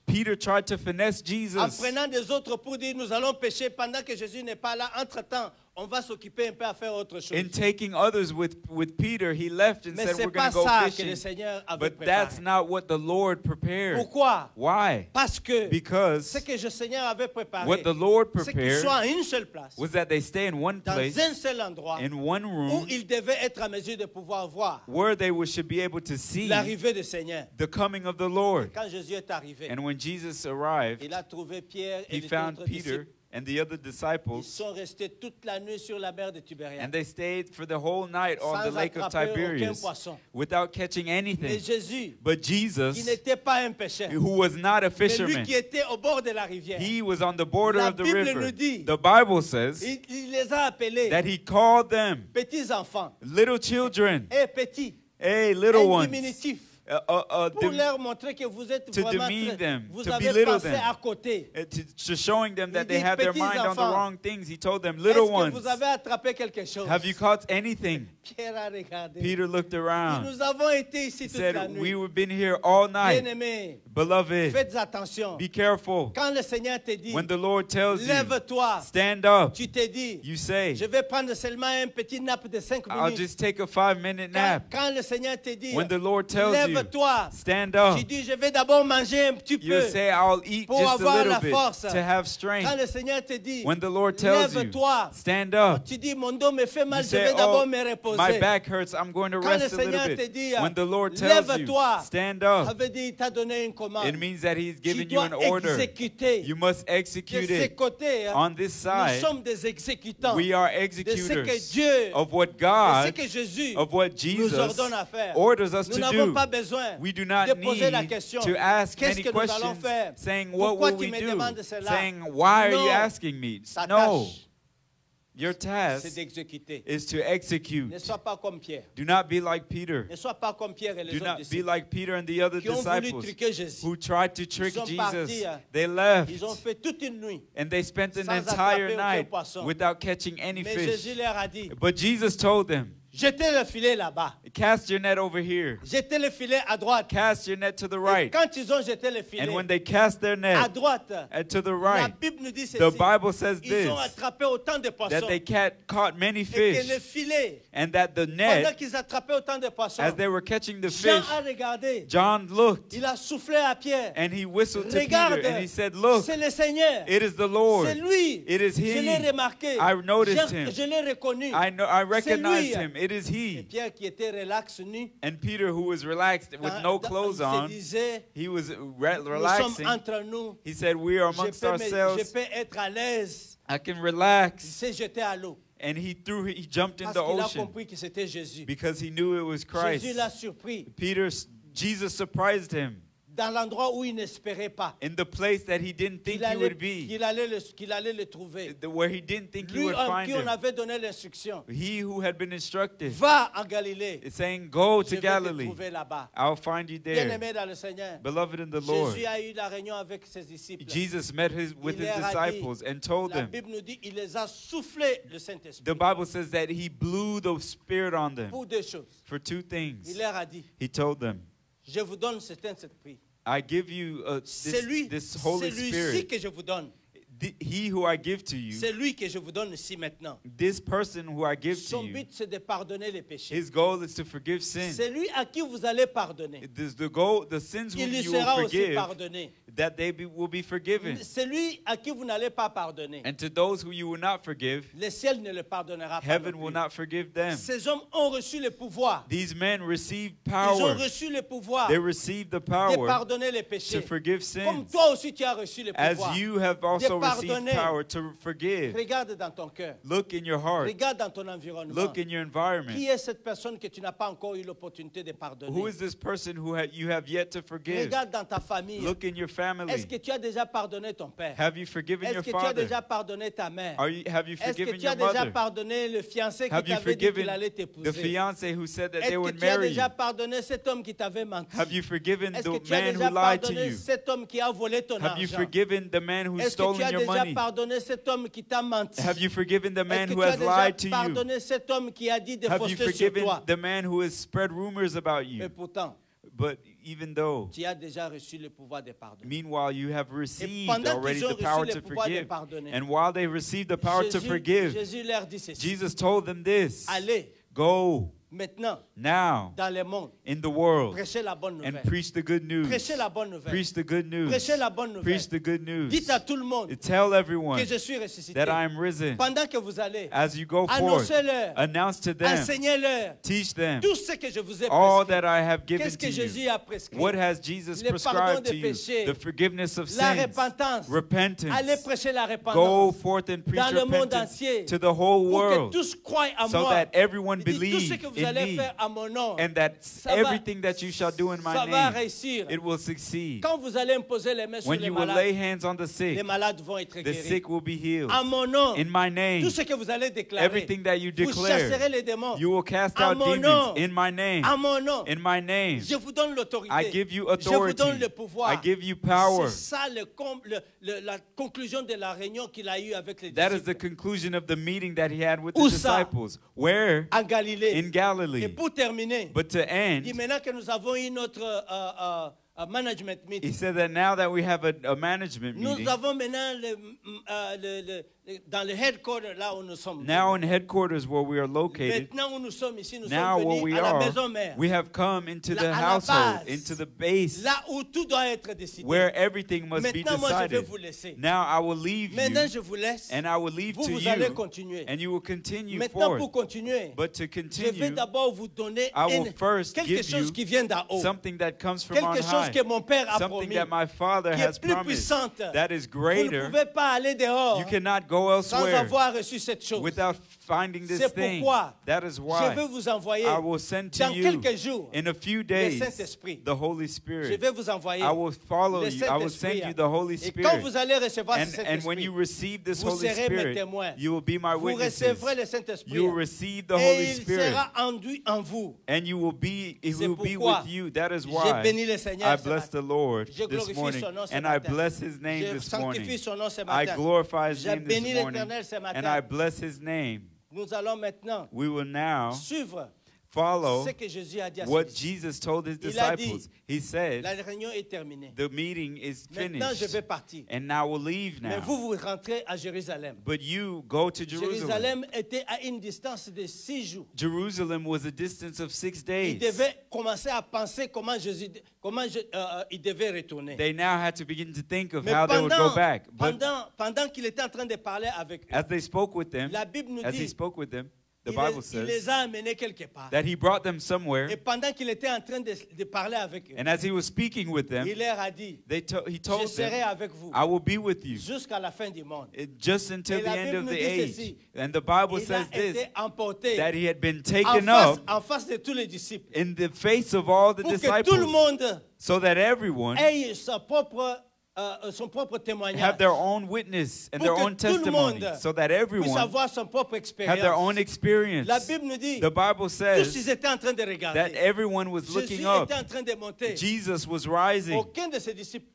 Peter tried to finesse En Jesus prenant des autres pour dire, nous allons pêcher pendant que Jésus n'est pas là. Entre-temps, on va s'occuper un peu à faire autre chose. in taking others with Peter. He left and Mais said, ce we're n'est going pas to go ça que le fishing. Seigneur avait But that's préparé. not what the Lord prepared. Pourquoi? Why? Parce que Because ce que le Seigneur avait préparé, what the Lord c'est qu'ils prepared soient à une seule place, was that they stay in one dans place, un seul endroit, in one où room, ils devaient être en mesure de pouvoir voir where they should be able to see l'arrivée du Seigneur. the coming of the Lord. Quand Jésus est arrivé, And when Jesus arrived, il a trouvé Pierre et he les found autres Peter disciples. and the other Ils disciples, sont restés toute la nuit sur la mer de Tibériade, and they stayed for the whole night on the sans lake of attraper aucun Tiberias poisson. without catching Mais anything. Jésus, But qui Jesus, n'était pas un pécheur, who was not a mais lui fisherman, qui était au bord de la rivière, he was on the border La of the Bible river. nous dit, The Bible says il les a appelés that he called them petits enfants. little children. Et petits, Hey, little un ones. diminutif, pour Dem- leur montrer que vous êtes to vraiment demean them, vous to avez belittle pensé them. à côté. to showing them that Il they dit, have their petits mind on the enfants, wrong things. He told them, Est-ce little que ones, vous avez attrapé quelque chose? have you caught anything? Pierre a regardé. Peter looked Il dit, around. nous avons été ici He toute la said, nuit. we've been here all night. Bien-aimés, Beloved, faites attention. be careful. Quand le Seigneur te dit, When the Lord tells you, lève-toi, stand up, tu te dis, you say, je vais prendre seulement un petit nappe de 5 I'll minutes. just take a 5-minute nap. Quand le Seigneur te dit, When the Lord tells you, lève-toi, stand up, tu dis, je vais d'abord manger un petit you peu. say, I'll eat pour just a avoir little la bit force. to have Quand strength. le Seigneur te dit, When the Lord tells you, lève-toi, stand up, tu dis, mon dos me fait mal, you je say, vais d'abord oh, me reposer. my back hurts, I'm going to Quand le rest a little Seigneur te bit. dit, When the Lord tells you, lève-toi, stand ça up, veut dire il t'a donné une commande. it means that He's Tu giving you dois an order. exécuter. You must De execute ce it. côté, On this nous side, sommes des exécutants we are de ce que executors Dieu, of what de ce God, que Jésus of what nous Jesus ordonne à faire. orders us Nous to n'avons do. pas besoin We do not de poser la need question, to ask qu'est-ce many que nous allons questions faire? saying, what Pourquoi will tu we me do? demandes cela? Saying, why are you Non. asking me? Ta No. tâche, Your c'est task d'exécuter. is to execute. Ne sois pas comme Pierre. Do not be like Peter. Ne sois pas comme Pierre et les Do autres not be disciples like Peter and the other qui ont voulu disciples truquer Jésus. who tried to trick sont Jesus. partis, They left Ils ont fait toute une nuit. and they spent an sans entire attraper aucun night poisson. without catching any Mais fish. Jésus leur a dit, But Jesus told them, jetez le filet là-bas. cast your net over here. Jetez le filet à droite. Cast your net to the Et right. quand ils ont jeté le filet And when they cast their à net droite, and to the la right, Bible nous dit ceci. the Bible says Ils this, ont attrapé autant de poissons. that they caught many Et que le fish, filet, and that the pendant net, qu'ils attrapaient autant de poissons, as they were catching the Jean fish, a regardé. John looked Il a soufflé à Pierre. and he whistled to Regarde, Peter and he said, look, c'est le Seigneur. it is the Lord. C'est lui. It is Je l'ai he. remarqué. I noticed him. Je l'ai reconnu. I recognized lui. him. It is Et he. Pierre qui était relax nu, And Peter, who was relaxed with no clothes il se on, disait, he was nous sommes relaxing. entre nous. He said, we are Je amongst peux ourselves. être à l'aise. I can Il relax. s'est jeté à l'eau. And he jumped in Parce the qu'il a ocean compris que c'était Jésus. because he knew it was Christ. Jésus l'a surpris Jesus surprised him dans l'endroit où il n'espérait pas. in the place that he didn't think he would be, Qu'il allait le trouver. where he didn't think he Lui would en find qui on him. avait donné l'instruction. He who had been instructed, Va en Galilée. saying, go Je to vais te Galilee. trouver là-bas. I'll find you there. Bien-aimé dans le Seigneur. Beloved in the Lord, Jésus a eu la réunion avec ses disciples. Jesus met with Il his leur a dit, disciples and told La them, Bible nous dit il les a soufflé le the Saint-Esprit Bible says that he blew the Spirit on them pour deux choses. for two things. Il leur a dit, He told them, je vous donne cet esprit. I give you C'est this Holy celui-ci Spirit. que je vous donne. He who I give to you, C'est lui que je vous donne ici maintenant. this person who I give to Son you, but, c'est de pardonner les péchés. his goal is to forgive sin. C'est lui à qui vous allez pardonner. It is the goal, the sins whom Il lui you will sera aussi forgive, pardonné. that will be forgiven. C'est lui à qui vous n'allez pas pardonner. And to those who you will not forgive, Le ciel ne le pardonnera pas. heaven non will plus. not forgive them. Ces hommes ont reçu le pouvoir. These men received Ils ont power. reçu le pouvoir They received the de power pardonner les to péchés. forgive Comme sins. toi aussi tu as reçu le As pouvoir. you have also received pardonner. power to forgive. Regarde dans ton cœur. Look in your heart. Regarde dans ton environnement. Look in your environment. Qui est cette personne que tu n'as pas encore eu l'opportunité de pardonner? Who is this person who you have yet to forgive? Regarde dans ta famille. Look in your Est-ce family. que tu as déjà pardonné ton père? Have you forgiven Est-ce your que tu as father? déjà pardonné ta mère? Have you Est-ce que forgiven tu as your déjà mother? pardonné le fiancé qui Have you t'avait dit qu'il forgiven allait the t'épouser? fiancé who said that Est-ce they que would tu as marry déjà you? pardonné cet homme qui t'avait menti? Have you forgiven Est-ce que the tu as man déjà who lied to pardonné you? cet homme qui a volé ton Have you argent? forgiven the man who's Est-ce que tu stolen as your déjà money? pardonné cet homme qui t'a menti? Have you forgiven the Est-ce man que who tu as has déjà lied to you? pardonné cet homme qui a dit de Have you fausseté sur forgiven toi? the man who has spread rumors about Et you? pourtant, But even though, tu as déjà reçu le pouvoir de pardonner. meanwhile, you have received pendant already qu'ils ont the power reçu to le pouvoir de forgive. pardonner, And while they received the power to forgive, Jésus leur dit ceci. Jesus told them this: Allez, Go maintenant, now dans le monde, in the world prêchez la bonne and nouvelle. preach the good news. Prêchez la bonne nouvelle. Preach the good news. Prêchez la bonne nouvelle. Preach the good news. Dites à tout le monde Tell everyone que je suis ressuscité. that I am risen. Pendant que vous allez, As you go forth, annoncez-leur, announce to them, enseignez-leur teach them tout ce que je vous ai all prescrit. that I have given Qu'est-ce to que Jésus you. a prescrit? What has Jesus Le pardon prescribed des to you? péchés, The forgiveness of la sins, repentance. Allez repentance. prêcher la Go repentance forth and preach dans le monde repentance entier to the whole pour que world, tous croient à so moi. that everyone Il dit, tout ce believe que vous in allez me, faire à mon nom, and that ça va- everything that you shall do in ça my va name, réussir. it will succeed. Quand vous allez imposer les mains sur When les you will lay malades, hands on the sick, les malades vont être the guéris. sick will be healed. À mon nom, In my name, tout ce que vous allez déclarer, everything that you vous chasserez declare, les démons. you will cast À out mon demons nom. in my name. À mon nom, In my name, je vous donne l'autorité. I give you Je vous authority. donne le pouvoir. I give you power. C'est ça la conclusion de la réunion qu'il a eue avec les That is the disciples conclusion of the meeting that he had with the Où ça? disciples. Where? en Galilée. In Et Galilee. pour terminer, But to il dit end, maintenant que nous avons eu notre management he meeting, said that now that we have a management nous meeting, avons maintenant dans le headquarter là où nous sommes. now in headquarters where we are located, Maintenant où nous sommes ici, nous now sommes where venus we à la are, maison mère. we have come into La- the à la household, base. into the base, Là où tout doit être décidé. where everything must be Maintenant, moi, je vais decided. vous laisser. Now I will leave Maintenant, you, je vous laisse. and I will leave Vous, to vous allez you, continuer. and you will continue Maintenant, pour forth. continuer, But to je vais continue, d'abord vous donner I will first quelque give chose you qui vient d'en haut. something that comes from on Quelque chose high, que mon Père a something promis. that my Father Qui has est plus promised, puissante. that is Vous ne greater. pouvez pas aller dehors You cannot go sans elsewhere avoir reçu cette chose. without finding this C'est thing. pourquoi That is je why vais vous envoyer I will send to dans you quelques jours in a few le days Saint-Esprit. the Holy Je Spirit. vais vous envoyer I will follow le you. I will Saint-Esprit. send you the Holy Et quand Spirit. vous allez recevoir ce And when Saint-Esprit, you receive this vous Holy serez mes Spirit, témoins. you will be my vous witnesses. recevrez le Saint-Esprit. You will receive the Et Holy il Spirit. sera enduit en vous. And you will be, He C'est will be pourquoi with you. That is J'ai why béni le Seigneur I ce bless matin. the Lord Je this glorifie morning. son nom ce And I matin. bless His name Je this sanctifie morning. son nom ce I matin. glorify His J'ai name this béni morning. l'Éternel ce matin. And I bless His name. Nous allons maintenant We will now suivre follow ce que Jésus a dit à ses what disciples. Jesus told His Il a dit, disciples. He said, La réunion est terminée. the meeting is Maintenant, je finished. vais partir. And now we'll leave Mais now. vous rentrez à Jérusalem. But you go to Jerusalem. Jérusalem était à une distance de 6 jours. Jerusalem was a distance of 6 Il days. devait commencer à penser comment il devait retourner. They now had to begin to think of Mais how they would go back. But pendant qu'il était en train de parler avec eux, as they spoke with them, la Bible nous as he dit, spoke with them, the il Bible il les says a amenés quelque part. that he brought them somewhere, Et pendant qu'il était en train de parler avec eux, and as he was speaking with them, il leur a dit, he je told serai them, avec vous I will be with you jusqu'à la fin du monde. just until Et the la end Bible of nous the dit age. ceci. And the Bible Il a says this, été emporté that he had been en taken face, up en face de tous les disciples in the face of all the pour que tout le disciples, monde so that everyone ait son propre témoignage, have their own witness and Pour their que own tout le testimony, monde so that puisse everyone avoir son propre have their own expérience. experience. La Bible nous dit, The Bible tous says ils étaient en train de that regarder. everyone was Jésus looking up. était en train de monter. Jesus was rising. Aucun de ses disciples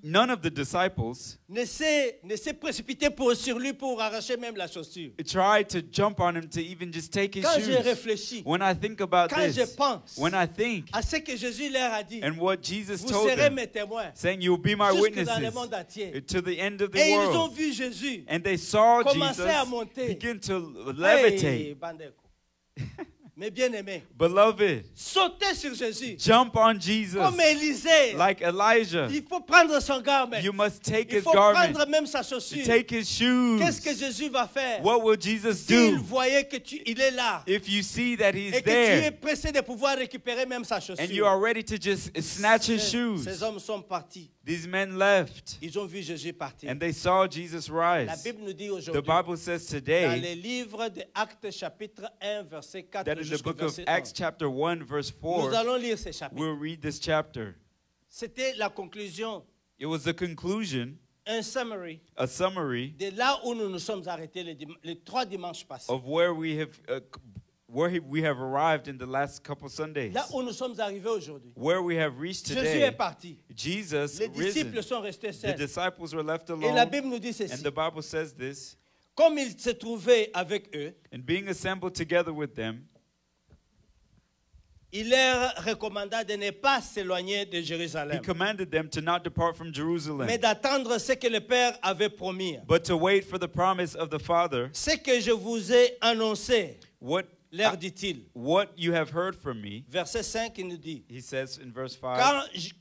None of the disciples ne s'est précipité sur lui pour arracher même la chaussure. tried to jump on him to even just take his Quand j'ai shoes. réfléchi, When I think about quand je this, pense when I think à ce que Jésus leur a dit, and what Jesus vous told serez them, mes témoins. saying, you'll be my Jusque dans dans le witnesses monde entier. to the end of the Et ils ont world. vu Jésus And they saw commencer à Jesus monter. begin to Hey, levitate. Bandeko. Mais bien aimé, Beloved, sauter sur Jésus. jump on Jesus Comme Élisée. like Elijah. Il faut prendre son garment. You must take Il his faut garment, prendre même sa chaussure. take his shoes. Qu'est-ce que Jésus va faire? What will Jesus S'il do voyait que il est là if you see that he's et que tu es there pressé de pouvoir récupérer même sa and you chaussure? are ready to just snatch his Ces shoes? hommes sont partis. These men left Ils ont vu Jésus partir. and they saw Jesus La rise. Bible nous dit The aujourd'hui, Bible says dans today les livres de Actes chapitre 1, verset 4 that in the jusqu'au book of verset Acts 1. chapter 1 verse Nous 4, allons lire ces chapitres. we'll read this chapter. C'était la conclusion, It was the conclusion, un summary a summary de là où nous nous sommes arrêtés les 3 dimanches passés. of where we have arrived in the last couple Sundays. Là où nous sommes arrivés aujourd'hui. Where we have reached Jésus today, est parti. Jesus Les disciples risen. sont restés The seuls. disciples were left Et la alone. Bible nous dit And ceci. the Bible says this, Comme il se trouvait avec eux, and being assembled together with them, il leur recommanda de ne pas s'éloigner de he Jérusalem, commanded them to not depart from Jerusalem, mais d'attendre ce que le Père avait promis. but to wait for the promise of the Father. Ce que je vous ai annoncé, What leur dit-il. what you have heard from me, Verset 5, il nous dit, he says in verse 5,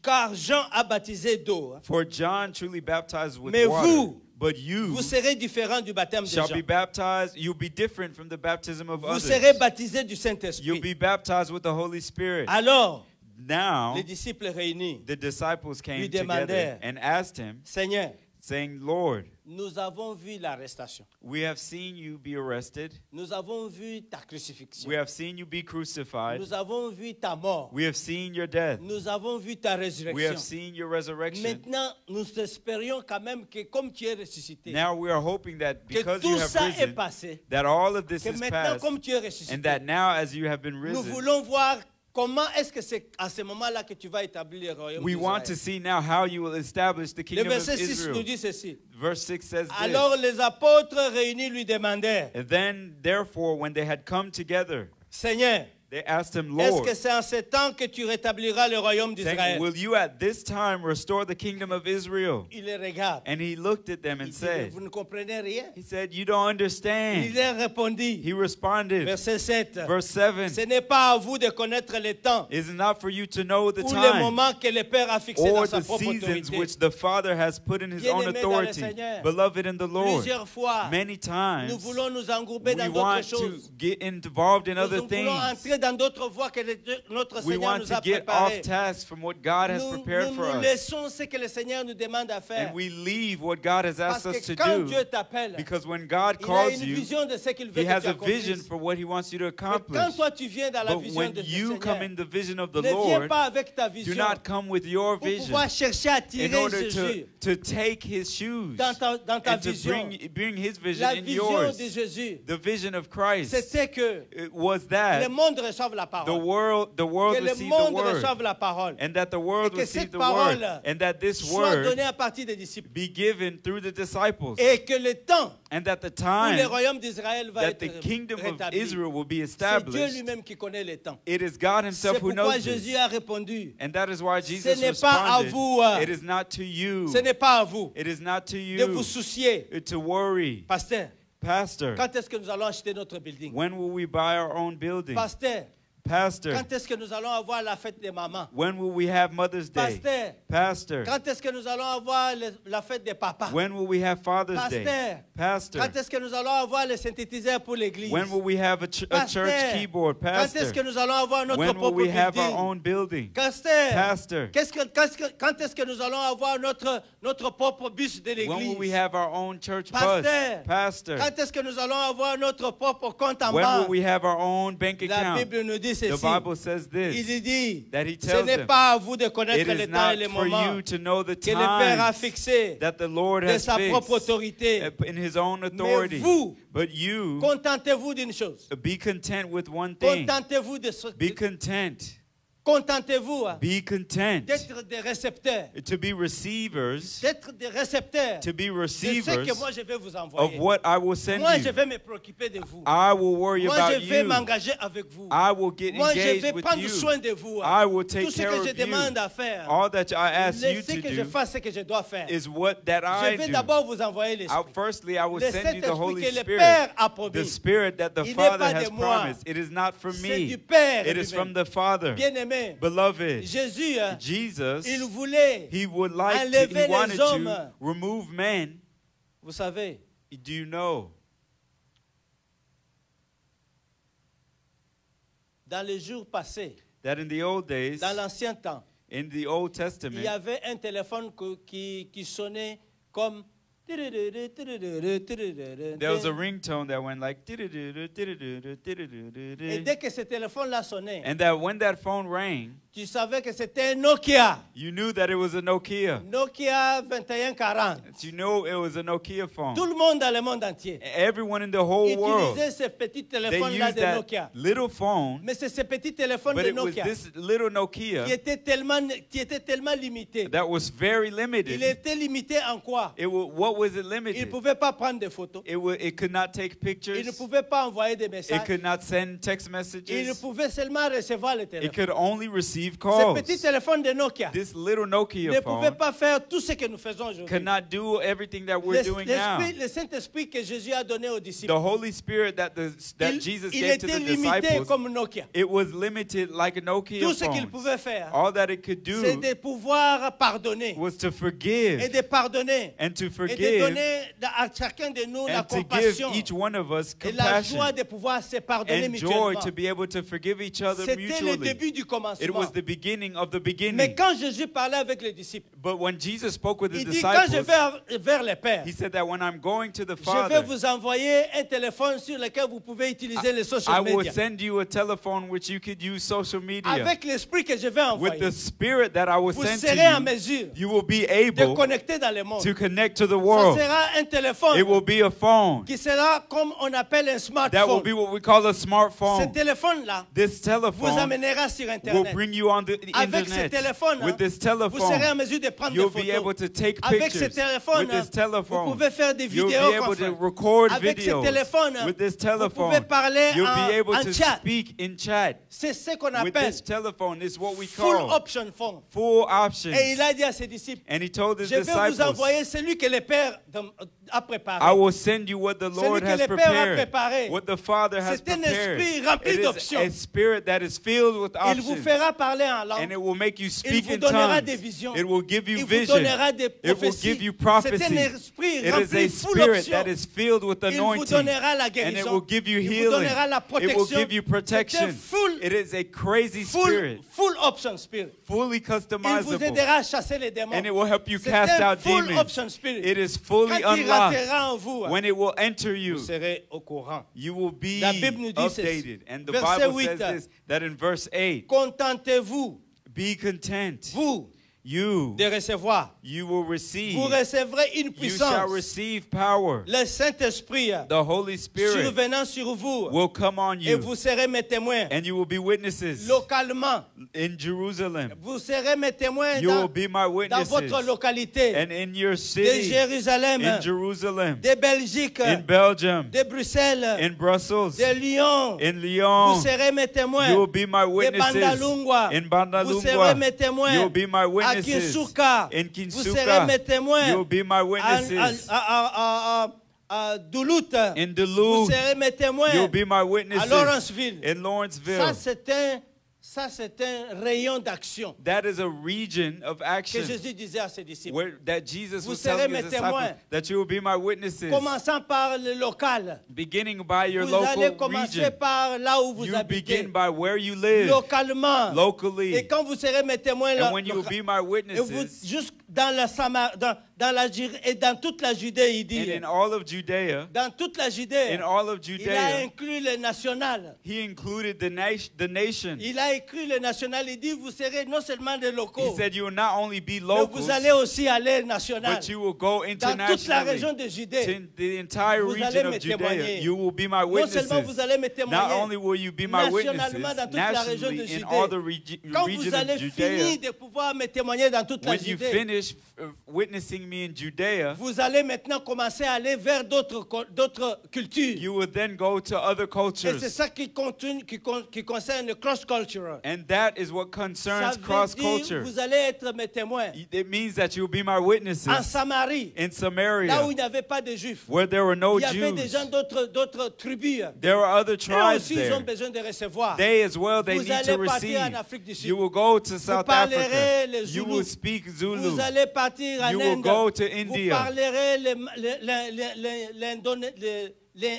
car Jean a baptisé d'eau, for John truly baptized with Mais water, vous, but you vous serez différents du baptême de shall Jean. be baptized, you'll be different from the baptism of Vous others. serez baptisés du You'll Saint-Esprit. be baptized with the Holy Spirit. Alors, Now, les disciples réunis, the disciples came lui together demandèrent, and asked him, Seigneur, saying, Lord, nous avons vu l'arrestation. we have seen you be arrested. Nous avons vu ta crucifixion. We have seen you be crucified. Nous avons vu ta mort. We have seen your death. Nous avons vu ta We résurrection. have seen your resurrection. Maintenant, nous espérions quand même que comme tu es ressuscité, Now we are hoping that que because you tout have ça est risen, passé, that all of this que is maintenant past, comme tu es ressuscité, and that now as you have been nous risen, voulons voir comment est-ce que c'est à ce moment-là que tu vas établir le royaume we want to d'Israël. see now how you will establish the Le kingdom of verset 6 nous Israel. dit ceci. Verse 6 says Alors this. les apôtres réunis lui demandèrent, And then, therefore, when they had come together, Seigneur, they asked him, est-ce Lord, que c'est en ce temps que tu rétabliras le royaume saying, d'Israël? will you at this time restore the kingdom of Israel? Il les regarde. And he looked at them Il and dit, said, vous ne comprenez rien? he said, you don't Il understand. leur répondit, He responded, verset 7, verse 7, ce n'est pas à vous de connaître le temps is it not for you to know the ou le time moment que le Père a fixé dans or sa the propre seasons autorité. which the Father has put in his own Bien-aimés dans le authority? Seigneur, Beloved in the Lord, Plusieurs fois, many nous times voulons nous engrouper we dans d'autres want to choses. get involved in other Nous voulons things. entrer dans d'autres voies que notre We Seigneur want nous to a get préparées. off task from what God has Nous prepared nous for us. laissons ce que le Seigneur nous demande à faire. And we leave what God has Parce asked us que to quand do. Dieu t'appelle, Because when God il a calls une you, vision de ce qu'il veut He que has tu a vision accomplisses. for what He wants you to Mais accomplish. quand toi tu viens dans la But vision when de ton you come Seigneur, in the vision of the ne viens Lord, pas avec ta do vision not come with your pour vision pouvoir chercher à in tirer order Jésus to take His shoes dans ta and to vision. bring His vision La in vision yours. de Jésus, The vision of Christ, c'était que it was le that monde reçoive la the parole. world Que le received the monde word, reçoive la parole. and that the world Et que received cette the word, parole and that this Soit word donné à partir des disciples. be given through the disciples, Et que le temps and that the où le time royaume d'Israël va that the être kingdom of rétabli. Israel will be C'est Dieu established. lui-même qui connaît le temps. It is God Himself C'est who pourquoi knows Jésus this. a répondu. And that is why Jesus n'est pas à responded, vous, it is not to you. Ce n'est pas à vous It is not to de vous you soucier. to worry. Pasteur, Pastor, quand est-ce que nous allons acheter notre building? when will we buy our own building? Pasteur, Pastor, quand est-ce que nous allons avoir la fête des mamans? when will we have Mother's Day? Pasteur, Pastor, quand est-ce que nous allons avoir la fête des papas? when will we have Father's Day? Pasteur, Pastor, quand est-ce que nous allons avoir les synthétiseurs pour l'église? when will we have a church Pasteur, keyboard? quand est-ce Pastor, que nous allons avoir notre when will propre we have our building? own building? Pasteur, Pastor, quand est-ce que nous allons avoir notre propre bus de when will we l'église? have our own church Pastor, bus? Pastor, Quand est-ce que nous allons avoir notre propre compte en when will banque? we have our own bank La account? Bible nous dit The ceci. Bible says Il this, dit, that He ce tells n'est them, pas à vous de it connaître is les temps et not les for moments you to know the que le Père a time fixé that the Lord de has sa propre fixed autorité. in His own Mais authority. vous, But you, contentez-vous d'une chose. be content with one thing. Contentez-vous de ce Be content Contentez-vous Be content d'être des récepteurs. to be receivers, D'être des récepteurs to be de ce receivers que moi je vais vous of envoyer. what I will send Moi je you. vais me préoccuper de vous. I will worry Moi about je vais you. m'engager avec vous. I will get Moi je vais engaged with prendre you. soin de vous. I will take Tout ce care que je of demande you. à faire, All that I ask you laissez to que je do fasse ce que je dois faire. is what that I Je vais do. d'abord vous envoyer l'Esprit. Firstly, I will Le send you the Saint-Esprit Holy que le Spirit, Père a the promis. Spirit that the Il n'est Father pas has de moi. promised. It is not from C'est me. du Père It is from lui-même. the Father. Bien-aimé, Beloved, Jésus, Jesus, il voulait, he would like to, enlever he les wanted hommes. to remove men. vous savez, Do you know? dans les jours passés, That in the old days, dans l'Ancien temps, in the Old il y Testament, avait un téléphone qui sonnait comme... there was a ringtone that went like, Et dès que ce téléphone-là sonnait, and that when that phone rang, tu savais que c'était un Nokia. you knew that it was a Nokia. Nokia 2140. You know it was a Nokia phone. Tout le monde dans le monde entier Everyone in the whole world, utilisait ce petit they téléphone-là used de that Nokia. little phone, Mais c'est ce petit téléphone but de it was Nokia this little Nokia qui était tellement limité. that was very Il limited. était limité en quoi? What was it Il ne limited? pouvait pas prendre des photos. It could not take Il ne pictures. pouvait pas envoyer des It messages. could not send text Il messages. pouvait seulement recevoir le It téléphone. could only receive Ce calls. petit téléphone de Nokia This little ne Nokia pouvait phone pas faire tout ce que nous faisons aujourd'hui. could not do everything that we're doing now. Le Saint-Esprit que Jésus a donné aux The disciples, Holy Spirit that Jesus il gave to était the limité disciples, comme Nokia. it was limited like a Nokia Tout ce qu'il phone. pouvait faire, All that it could c'est do de pouvoir pardonner was to et forgive de pardonner and to et de forgive donner à chacun de nous la and to give compassion each one of us et la joie compassion de pouvoir se pardonner and joy mutuellement. to be able to forgive each other C'était le mutually. début du It commencement. was the beginning of the Mais beginning. quand Jésus parlait avec les disciples, But when Jesus spoke with the il dit quand je disciples, vais vers le Père, he said that when I'm going to the je vais Father, vous envoyer un téléphone sur lequel vous pouvez utiliser les I social will media. send you a telephone which you could use social media. Avec l'esprit que je vais With envoyer, the Spirit that I will vous send serez en to mesure you, you will be de able connecter dans le monde. to connect to the Ça world. sera un téléphone It will be a phone. qui sera comme on appelle un That will smartphone. be what we call a Ce smartphone. téléphone-là This vous telephone amènera sur will Internet. bring you on the Avec ce internet. téléphone, With this vous serez en telephone, mesure de prendre des you'll be able photos. to take Avec ce pictures. téléphone, With this vous telephone, pouvez faire des you'll be vidéos able to conférences. record Avec ce videos. téléphone, With this vous pouvez telephone, parler you'll be able en to chat. speak in chat. C'est ce qu'on With appelle this telephone, is what we full call option phone. full options. Et il a dit à ses disciples, And he told his je vais vous disciples, envoyer celui que le Père a préparé. I will send you what the Lord que has le Père a prepared, préparé. what the Father has C'est un prepared. esprit rempli It is d'options. a spirit that is filled with Il vous options. fera parler en And langue. it will make you Il speak vous in donnera tongues. des visions. It will give you Il vous vision. donnera des It will prophéties. give you C'est prophecy. un esprit It is rempli a full spirit option. that is filled with Il vous anointing. donnera la And it guérison. will give you Il vous healing. donnera la It will protection. give you C'est un protection. It is a crazy spirit, full option spirit. fully Il vous customizable. aidera à chasser les démons. And it will help you C'est cast un out full demons. option spirit. It is fully Quand il unlocked. rentrera en vous, When it will enter you, vous serez au courant. you will be La Bible nous dit ceci. updated. And the Verset Bible 8. says this, that in verse 8, Contentez-vous, be content. vous, You de recevoir. you will receive. Vous recevrez une You shall puissance. receive power. Le Saint-Esprit The Holy Spirit survenant sur vous. will come on Et you, vous serez mes témoins. and you will be witnesses Localement. in Jerusalem. Vous serez mes témoins You will dans, be my dans votre witnesses, localité. and in your De city, Jérusalem. in Jerusalem, De Belgique. in Belgium, De Bruxelles. in Brussels, De Lyon. in Vous Lyon. serez mes témoins. You will be my De witnesses Bandalungwa. in Vous serez Bandalungwa. mes témoins. You will be my À witnesses Kinsuka. in Vous serez mes Kinsuka. témoins. You will be my witnesses À Duluth. in Vous Duluth. serez mes témoins. You will be my À witnesses Lawrenceville. in Ça, Lawrenceville. c'est un rayon d'action That is a region of que action Jésus disait à ses disciples. where that Jesus Vous was serez telling mes his disciples témoins. that you will be my witnesses, Commençant par le local. beginning by your Vous allez local commencer region. par là où vous You habitez. begin by where you live Localement. locally. Et quand vous serez mes témoins là, And when you will be my et vous, witnesses, et dans toute la Judée, il And dit. in all of Judea, Dans toute la Judée, in all of il a Judea, inclus le national. he included the nation. Il a écrit le national. Il dit, vous serez non seulement des He locaux, said, you will not only be mais locals, vous allez aussi aller national. but you will go Dans toute la internationally région de to Judée, the entire vous allez region me of Judea. témoigner. You will be my non seulement vous witnesses. allez me Not témoigner, only will you be my witnesses nationalement dans toute la région de nationally in all the Judée. Quand region vous allez of finir Judea, de pouvoir me témoigner dans toute la when you Judée, finish witnessing me in Judea, vous allez maintenant commencer à aller vers d'autres cultures. you will then go to other Et c'est cultures. ça qui concerne le cross-culture. And that is what Ça concerns veut cross dire culture. vous allez être mes témoins. It means that you will be my En witnesses Samarie, in là où Samaria, il n'y avait pas de juifs, where there were no il y avait des Jews. gens d'autres tribus. There were other Eux tribes aussi, ils ont there. besoin de recevoir. They as well, they Vous need allez to partir en receive. Afrique du Sud. You will go to South parlerez Africa. les You Zoulous. will speak Zulu. Vous allez partir en You will Inde. go to Vous India. parlerez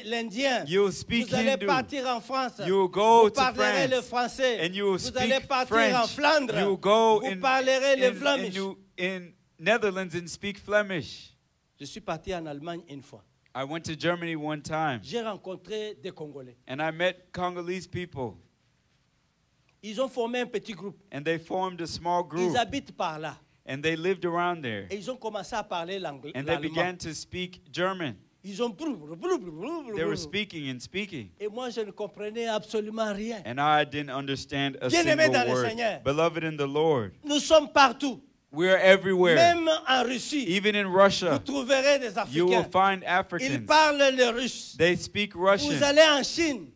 l'indien. You will speak Vous allez Hindu. partir en France. You will go Vous to parlerez le France. français. And you will Vous allez speak partir en French. Flandre. You will go Vous parlerez le Flemish. in Netherlands and speak Flemish. Je suis parti en Allemagne une fois. I went to Germany one time J'ai rencontré des Congolais. and I met Congolese people Ils ont formé un petit groupe. and they formed a small group Ils habitent par là. and they lived around there Et ils ont commencé à parler l'anglais. and they began to speak German. Ils ont They were speaking and speaking. Et moi, je ne comprenais absolument rien. And I didn't understand a Bien-aimés dans single le word. Seigneur. Beloved in the Lord, Nous sommes partout. we're everywhere. Même en Russie, Even in vous Russia, trouverez des you will Africains. find Ils Africans. parlent le russe. They speak Vous Russian. allez en Chine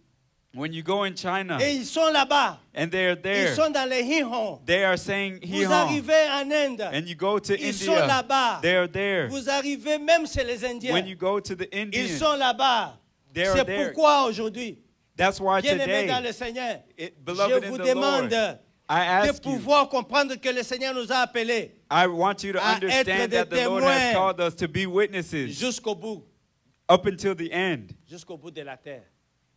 When you go in China et ils sont là-bas. and they're Ils there, sont dans les Hihon. they are saying Vous Hee-haw. arrivez en Inde. And you go to Ils sont India, là-bas. they are there. Vous arrivez même chez les Indiens. When you go to the Ils Indians, sont là-bas. they are C'est there. pourquoi aujourd'hui, That's why bien-aimés dans today, le Seigneur, beloved je in vous the demande Lord, I de ask you, pouvoir comprendre que le Seigneur nous a appelés I want you to à être understand des that the Lord has témoins called us to be witnesses jusqu'au bout, up until the end, jusqu'au bout de la terre.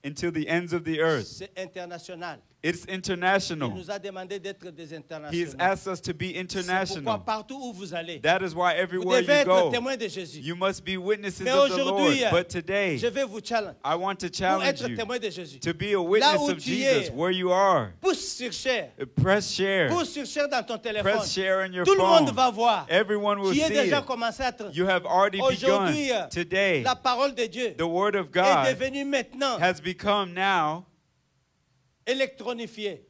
until the ends of the earth. C'est international. It's Il international. nous a demandé d'être des He has internationaux. asked us to be C'est pourquoi international. partout où vous allez, That is why vous everywhere devez you être go, témoin de Jésus. you must be witnesses Mais of the Lord. aujourd'hui, But today, je vais vous challenge I want to pour challenge être you témoin de Jésus. to be a witness où of tu Jesus es, where you are. Pousse sur share. Press share. Pousse sur share dans ton téléphone. Press share on your Tout le monde phone. va voir. Everyone will Tu es see déjà it. commencé à être. You have already Aujourd'hui, begun. Today, la parole de Dieu the Word of est God devenue maintenant has become now, électronifiée.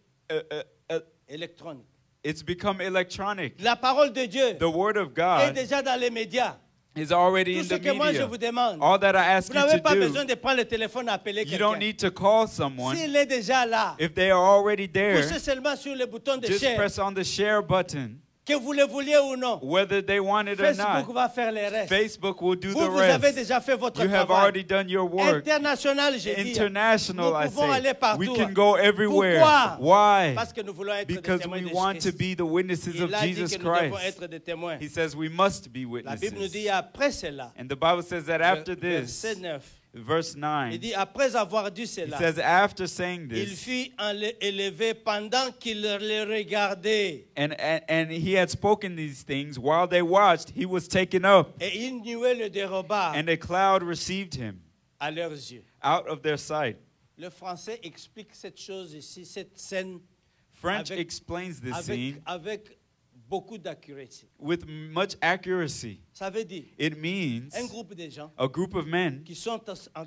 Électronique. it's become electronic. La parole de Dieu The Word of est God déjà dans les médias. is already Tout in ce the que moi je media. vous demande, All that I ask vous you n'avez to pas besoin do, de prendre le téléphone et appeler you don't quelqu'un. need to call someone. S'il est déjà là, If they are already there, poussez seulement sur le bouton de just share, press on the share button, que vous le vouliez ou non. whether they want it or Facebook not. va faire les restes. Facebook will do the Vous avez rest. déjà fait votre You have travail. already done your work. International, j'ai dit. International, Nous I pouvons aller say. partout. We can go everywhere. Pourquoi? Why? Parce que nous voulons être des Because témoins we de want to Christ. be the witnesses of Il a dit Jesus que nous devons Christ. être des témoins. He says we must be La Bible nous witnesses. dit après cela, And the Bible says that after this, verset 9, verse il 9, dit après avoir dit he cela, says after saying il this, fut élevé pendant qu'il les regardait. and he had spoken these things, while they watched, he was taken up, Et une nuée le déroba and a cloud received him à leurs yeux. out of their sight. Le français explique cette chose ici, cette scène, French Avec- explains this scene avec beaucoup d'accuracy. with much accuracy. Ça veut dire It means un groupe de gens a group of men qui sont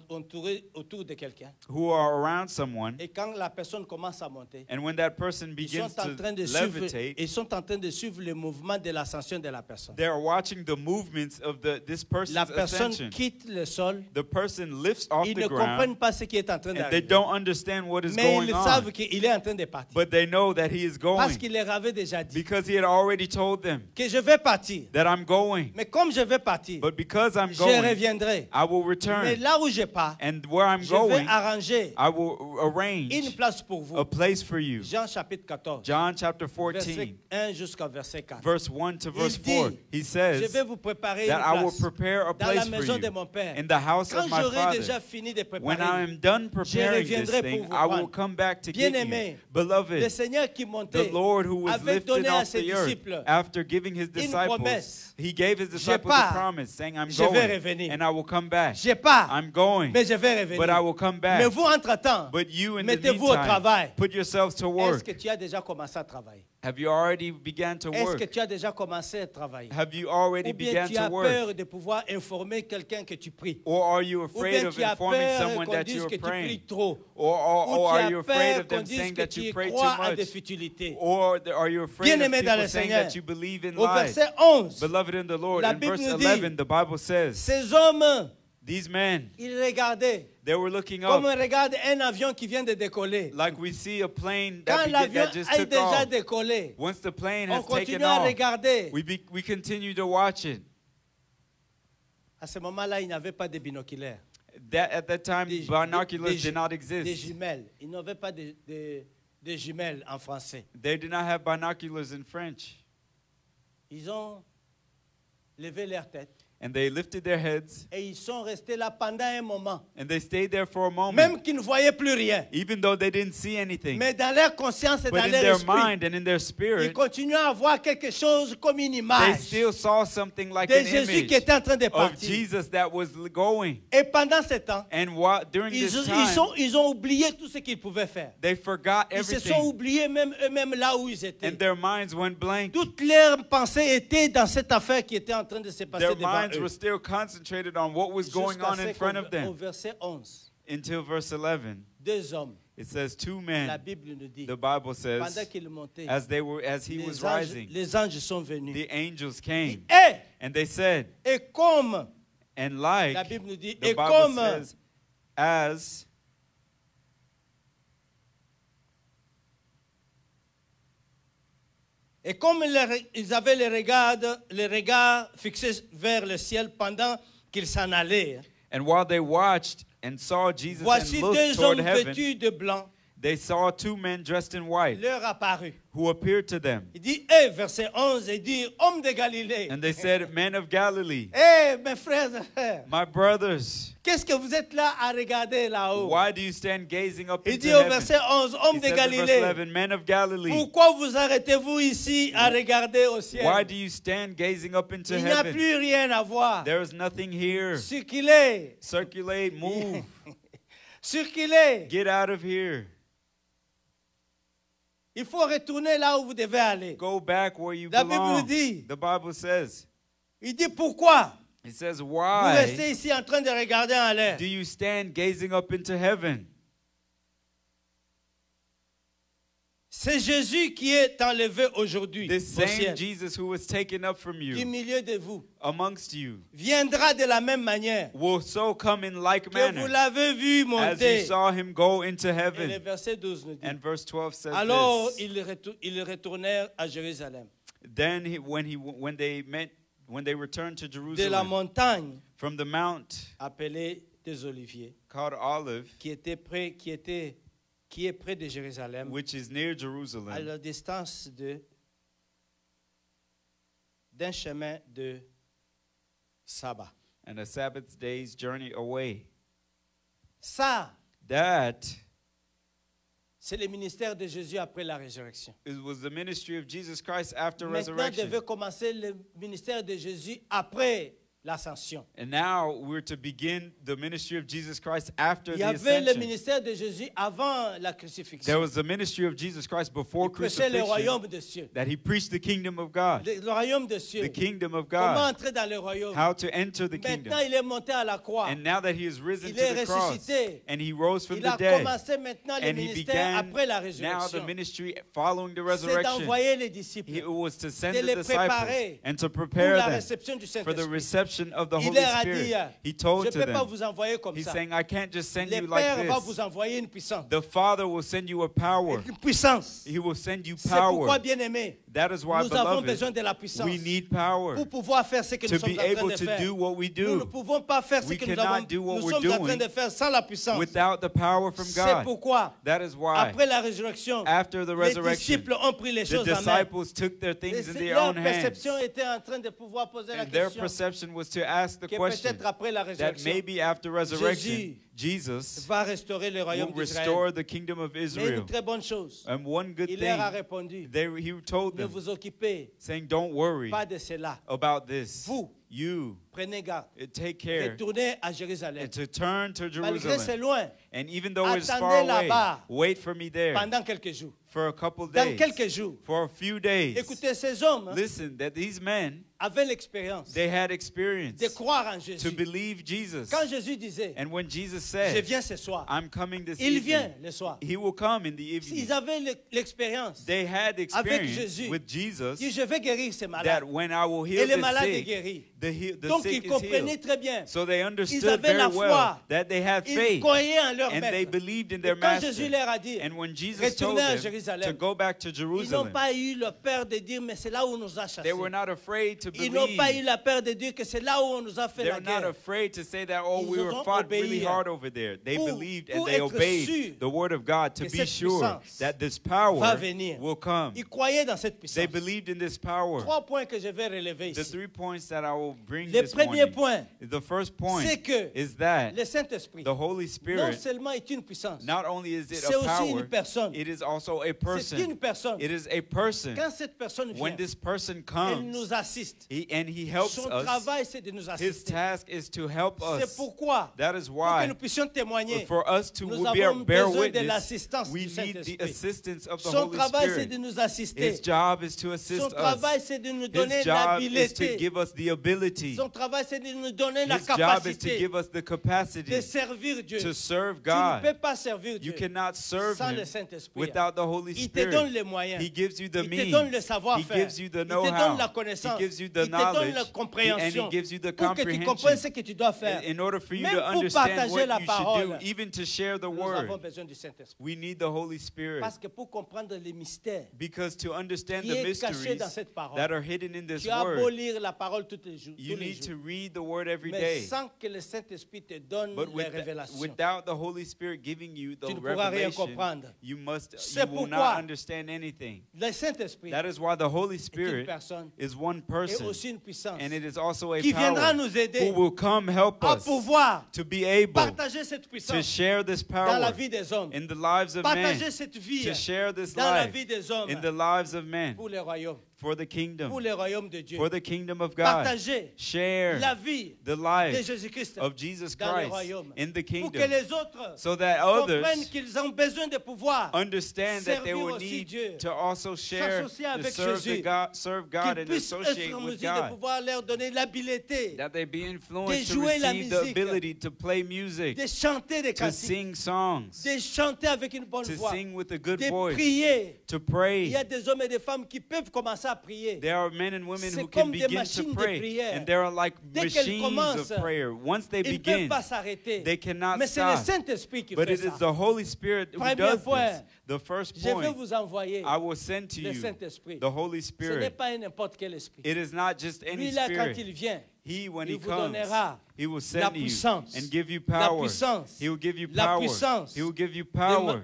entourés autour de quelqu'un. who are around someone, Et quand la personne commence à monter, and when that person ils begins sont en train to de suivre, levitate, ils sont en train de suivre le mouvement de l'ascension de la personne. they're watching the movements of this person's La personne ascension. quitte le sol, The person lifts off ils the ne comprennent ground, pas ce qui est en train and they d'arriver. don't understand what is Mais going ils on, savent qu'il est en train de partir. but they know that he is Parce going qu'il leur avait déjà dit because he had already told them que je vais partir. that I'm going. Mais comme je vais partir, But because I'm je going, reviendrai. I will Mais return, là où je pars, and where I'm je vais going, arranger I will une arrange place pour vous. a place for you. Jean chapitre 14, John chapter verset 14, 1 jusqu'au verset 4. verse 1 to verse Il dit, 4, he Je says vais vous préparer une that I will place prepare a dans la place for maison de you mon Père. in the house Quand of my j'aurai déjà Father. fini de When I préparer, am done preparing this reviendrai thing, pour vous I will prendre. come back to get you. Bien-aimé, le Beloved, Seigneur qui the montait Lord who was avait lifted donné à off ses the earth, disciples disciples after giving his disciples, promesse. he gave his Je disciples a pars, promise, saying, I'm je vais going, revenir. and I will come back. Je pars, I'm going, mais je vais revenir. but I will come back. Mais vous, entre-temps, But you, in the mettez-vous au travail. meantime, put yourselves to Est-ce work. que tu as déjà commencé à travailler? Have you already began to Est-ce que work? tu as déjà commencé à travailler? Have you already Ou bien began tu to as work? peur de pouvoir informer quelqu'un que tu pries? Or are you Ou afraid bien of tu as informing peur someone qu'on that dise you que are tu pries praying? trop? Or Ou tu are as you afraid peur of qu'on them dise saying que that tu you pray too crois à des much? futilités? Or are you afraid of Bien-aimés dans le people saying Seigneur, that you believe in Au lies? verset 11, Beloved in the Lord, la in verse Bible nous dit, 11, the Bible says, ces hommes, these men, ils regardaient they were looking comme up on regarde un avion qui vient de décoller. like we see a plane Quand l'avion that just a took déjà off. décollé, Once the plane on has taken continue à off, regarder. we continue to watch it. À ce moment-là, il n'y avait pas de binoculaires, At that time, des, binoculars des- did not des exist. jumelles. Il n'y avait pas de jumelles en français. They did not have binoculars in French. Ils ont levé leur tête And they lifted their heads et ils sont restés là pendant un moment. and they stayed there for a moment, Même qu'ils ne voyaient plus rien. even though they didn't see anything. Mais dans leur conscience et But dans in leur their esprit, mind and in their ils spirit, continuaient à voir quelque chose comme une they image still saw something like de an Jésus image qui était en train de of partir. Jesus that was going. Et pendant ce temps, And during this ils time, ont oublié tout ce qu'ils pouvaient faire. they forgot Ils se sont everything, oubliés même eux-mêmes là où ils étaient. and their minds went blank. Toutes leurs pensées étaient dans cette affaire qui était en train de se passer Their devant minds eux. were still concentrated on what was going on in front of Au them. verset 11, Until verse 11, deux hommes, it says two la men, Bible nous dit, the Bible pendant says, qu'ils montaient, as he was rising, les anges sont venus. the angels came, Et, and they said, et comme, and la like, Bible nous dit, the et Bible comme, says, as et comme ils avaient les regards fixés vers le ciel pendant qu'ils s'en allaient, and while they watched and saw Jesus voici and looked deux toward hommes heaven, vêtus de blanc they saw two men dressed in white leur apparus. who appeared to them. Il dit, verset 11, il dit, hommes de Galilée. And they said, Men of Galilee, Mes frères et sœurs, my brothers, qu'est-ce que vous êtes là à regarder là-haut? why do you stand gazing up Il into dit au heaven? verset 11, hommes He de says in verse Galilée, 11, Men of Galilee, pourquoi vous arrêtez-vous ici à regarder au ciel? why do you stand gazing up into Il n'y a heaven? plus rien à voir. There is nothing here. Circulez, Circulate, move, circulez. get out of here. Il faut retourner là où vous devez aller. Go back where you La Bible belong. dit, The Bible says. il dit pourquoi It says, vous why restez ici en train de regarder en l'air? do you stand gazing up into heaven? C'est Jésus qui est enlevé aujourd'hui This au same ciel, Jesus who was taken up from du you milieu de vous, amongst you viendra de la même manière will so come in like que vous manner l'avez vu as you monter. saw him go into Et le heaven. verset 12 nous dit, And verse 12 says alors this. ils retournèrent à Jérusalem. Then when they returned to De la Jerusalem montagne from the mount appelée des Oliviers, called Olive, qui est près de Jérusalem, which is near à Jerusalem, la distance d'un chemin de sabbat. and a Sabbath day's journey away. Ça, That c'est le ministère de Jésus après la résurrection. it was the ministry of Jesus Christ after Maintenant resurrection. devait commencer le ministère de Jésus après l'ascension. And now we're to begin the ministry of Jesus Christ after Il y the avait le ascension. ministère de Jésus avant la crucifixion. There was the ministry of Jesus Christ before Il prêchait le crucifixion, royaume des cieux. that he preached the kingdom of God, Le royaume des cieux. the kingdom of Comment God, entrer dans le royaume? how to enter the kingdom. Maintenant, il est monté à la croix. And now that he is risen Il to est the cross, ressuscité. and he rose from Il the a dead, commencé maintenant le and he ministère began après la now the résurrection. ministry following the C'est resurrection. d'envoyer les disciples It was to send de the les disciples préparer and to pour prepare la them réception du for the Saint-Esprit. reception of the Il Holy leur a dit, Spirit. He je told ne to peux pas them, vous envoyer comme he's ça. saying, I can't just send Le you like Père va this. vous envoyer une puissance. The Father will send you a power. Une puissance. He will send you C'est pourquoi, power. bien-aimés, That is why, nous avons besoin beloved, de la puissance we need power pour pouvoir faire ce que nous to sommes be en train able de to faire. do what we Nous ne do pouvons pas faire ce We que nous cannot do what we're sommes en train doing de faire sans la puissance. without the power from C'est God. pourquoi, That is why, après la résurrection, after the les resurrection, disciples ont pris les the choses en main. disciples took their things in their Leur own hands. perception était en train de pouvoir poser la And their question perception was to ask the que question peut-être après la that résurrection, maybe after resurrection, Jesus va restaurer le will royaume d'Israël. restore the kingdom of Mais une Israel. très bonne chose. And one good Il leur a thing, répondu, he told ne them, vous occupez saying, don't worry pas de cela. about this. Vous, You prenez garde. take care Retournez à Jérusalem. and to turn to Malgré c'est Jerusalem. loin, And even though it's attendez far away, là-bas wait for me there pendant quelques jours. for a couple Dans days, quelques jours. for a few days. Écoutez, ces hommes Listen, that these men, avaient l'expérience they had experience de croire en to Jésus. believe Jesus. Quand Jésus disait, And when Jesus je said, viens ce soir, I'm coming this il vient evening, le soir. he will come in the evening. Ils avaient l'expérience. They had experience Jésus. with Jesus Dit, je vais guérir ces malades. that when I will Et heal les the malades est sick, guéri. the Donc sick ils is comprenaient healed. très bien. So they Ils understood avaient la very well foi. that they had Ils faith croyaient en leur and they maître. believed in Et their quand Jésus master. leur a dit, And when Jesus told retournez à them to Jérusalem, go back to ils n'ont Jerusalem, pas eu la peur de dire, mais c'est là où on nous a chassés. they were not afraid to Ils n'ont pas eu believe. la peur de dire que c'est là où on nous a fait They la were not guerre. afraid to say that, oh, we Ils were ont fought really obéi hard over there. They pour- believed pour and they être obeyed sûrs the word of God to que be cette sure puissance that this power va venir. will come. Ils croyaient dans cette They puissance. believed in this power. 3 points que je vais relever The ici. 3 points that I will bring Le this premier morning. point, The first point c'est que is that le Saint-Esprit, the Holy non Spirit, seulement est une puissance, not only is it c'est a aussi power, une personne. it is also a C'est person. une personne. It is a person. Quand cette personne vient, When this person elle comes, nous assiste. and he helps Son us, travail, c'est de nous his assister. task is to help C'est us. pourquoi, That is pour que why, nous puissions témoigner, for us to nous bear avons besoin de witness, l'assistance we du need the Saint-Esprit. assistance of the Son Holy travail, c'est de Spirit. nous assister. His job is to Son assist travail, us. c'est de nous donner His job is to l'habileté. give us the ability. Son travail, c'est de nous donner la His job is to capacité give us the capacity de servir Dieu. to serve Tu ne peux God. pas servir You Dieu cannot serve sans le Him Saint-Esprit. without the Holy Il te donne Spirit. les moyens. He gives you the Il te donne le means. He savoir-faire. gives you the Il te donne know-how. la He connaissance. gives you Il the te donne la knowledge. And compréhension He gives you the pour que tu comprennes comprehension. ce que tu dois faire. In order for you Même to pour understand partager what la you should parole, do, even to share the nous avons word, besoin du Saint-Esprit. we need the Holy Spirit. Parce que pour comprendre les mystères Because to understand qui the est caché mysteries dans cette parole, that are hidden in this tu as beau word, lire la parole tous les jours, you tous les need to jours. read the word every Mais day. sans que le Saint-Esprit te donne But les révélations. without the Holy Spirit giving you the Tu ne pourras rien revelation, comprendre. you C'est will pourquoi not understand anything. Le Saint-Esprit That is why the Holy est une Spirit personne is one et person, aussi une puissance and it is also a qui viendra power nous aider who will come help à us pouvoir to be able partager cette to puissance share this dans la power vie des hommes. in the lives of men, Partager cette vie to share this dans la life vie des hommes in the lives of men pour le royaume, for the kingdom, pour le royaume de Dieu. for the kingdom of God. Partager Share la vie the de life Jésus-Christ of Jesus dans le Christ royaume. in the Pour que kingdom, les autres so that comprennent others qu'ils ont besoin de pouvoir understand that they servir will aussi need Dieu, to also share, s'associer to avec serve, Jésus, serve God qu'ils and puissent associate être en with mesure de God. pouvoir leur donner l'habileté That they be influenced to jouer la receive the musique, ability to play music, de chanter des to cantiques, sing songs, de chanter avec une bonne to voix, sing with a good de voice, prier. to Il pray. y a des hommes et des femmes qui peuvent commencer à prier. There are men and women C'est who can comme des begin machines to de pray, prière. and there are like Dès qu'elles machines commencent, of prayer. Once they Ils ne peuvent begin, pas s'arrêter. they cannot Mais c'est le stop. Saint-Esprit qui But fait it is ça. the Holy Spirit who Premier does point, this. The first Je vais point, vous envoyer I will send to le you Saint-Esprit. the Holy Ce n'est Spirit. pas n'importe quel esprit. It is not just any Lui, là, quand spirit. il vient, He, when il he vous comes, donnera he will la send you puissance. and give you La power. puissance. He will give you La power. puissance He will give you power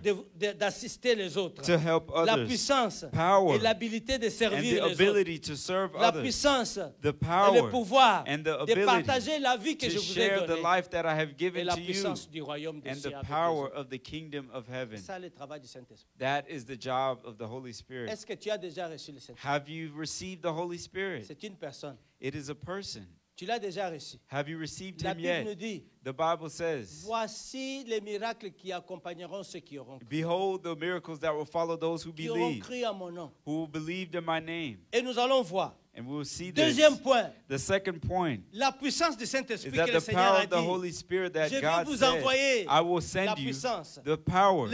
d'assister les autres. to help La others. puissance Power. et l'habilité de And servir the les autres. ability to serve La others. puissance The et le power pouvoir and the de ability partager la vie que to je vous ai share the donnée life that I have et given la to you puissance du royaume des and cieux the avec les power autres. of the kingdom of heaven. C'est ça le travail du Saint-Esprit. That is the job of the Holy Spirit. Est-ce que tu as déjà reçu le Saint-Esprit? Have you received the Holy Spirit? C'est une personne. It is a person. Tu l'as déjà reçu. Have you received La him Bible nous yet? dit, The Bible says, voici les miracles qui accompagneront ceux qui auront cru. behold the miracles that will follow those who Qui auront believe, cru à mon nom. who will believe in my name. Et nous allons voir. And we will see this. Deuxième point, The second point la puissance du is Saint-Esprit that que le the Seigneur power a of the dit. Holy Spirit that Je vais God vous said, envoyer I will la send you puissance. the power.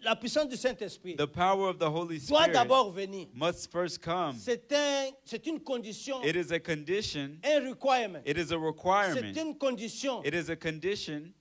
La puissance du Saint-Esprit The power of the Holy doit Spirit d'abord venir. must first come. C'est une condition, It is a condition. un requirement. It is a C'est requirement. une condition It is a condition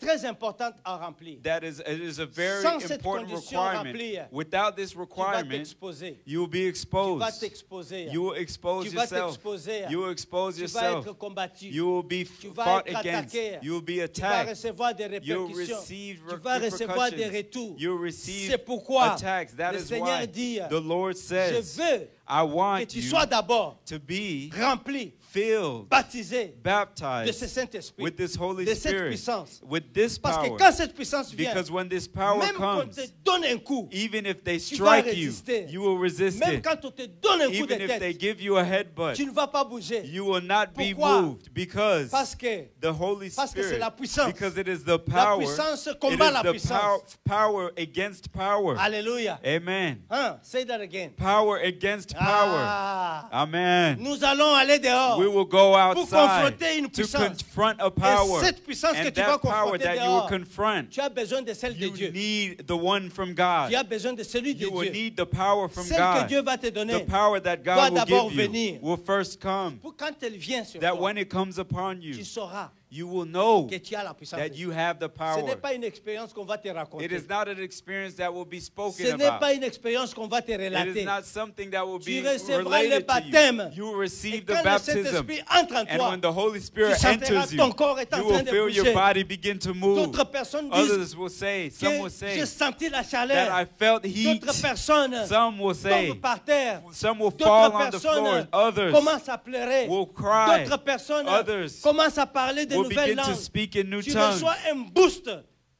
très importante à remplir. It is a very Sans cette important condition requirement. remplie, Without this Tu vas requirement, t'exposer. you will be Tu vas exposed. t'exposer. You will expose Tu vas yourself. t'exposer. You will expose Tu vas yourself. être combattu. You will be Tu vas fought être against. attaqué. You will be Tu vas attacked. recevoir des You'll répercussions. receive Tu vas recevoir des repercussions. retours. You'll receive C'est pourquoi attacks. That le is Seigneur why dit, the Lord je says, veux I que want tu you sois d'abord to be rempli, filled, baptisé de ce baptized Saint-Esprit, with this Holy de cette Spirit, puissance. with this Parce que power. quand cette puissance vient, Because when this power même quand on comes, te donne un coup, even if they tu vas strike you, résister. you will resist même it. quand on te donne un coup de Even if they tête, give you a headbutt, tu ne vas pas bouger. you will not be Pourquoi? moved because Parce que the Holy Parce que c'est Spirit, la puissance. because it is the la power, puissance it combat is la the puissance. power against power. Alléluia. Amen. Hein? Say that again. Power against power. Ah. Amen. Nous allons aller dehors. We will go outside confronter une to puissance. confront a power. Et cette puissance que And tu vas that power confronter that you will dehors, confront, tu as besoin de celle de you Dieu. need the one from God. Tu as besoin de celui de You will Dieu. need the power from Celle que God. Dieu va te The donner. power that doit God will d'abord give you venir. will first come. Pour quand elle vient sur That toi, when it comes upon tu you, sauras you will know que tu as la puissance. that de you Dieu. have the Ce n'est power. pas une expérience qu'on va te raconter. It is not an experience that will be Ce spoken n'est about. pas une expérience qu'on va te It is relater. not something that will Tu be recevras le related to baptême. you. You will Et receive quand the le baptism. Saint-Esprit entre en And toi, when the Holy Spirit tu sentiras enters you, ton corps est en you train will de feel your bouger. body begin to move. D'autres personnes disent Others will say, some will que say j'ai senti la that chaleur. I felt heat. D'autres personnes Some will say, tombent par terre. some will fall D'autres on the floor. personnes Others commencent à pleurer. will cry. D'autres personnes Others commencent à parler de will nouvelles begin to langues. speak in new Tu tongues. reçois un boost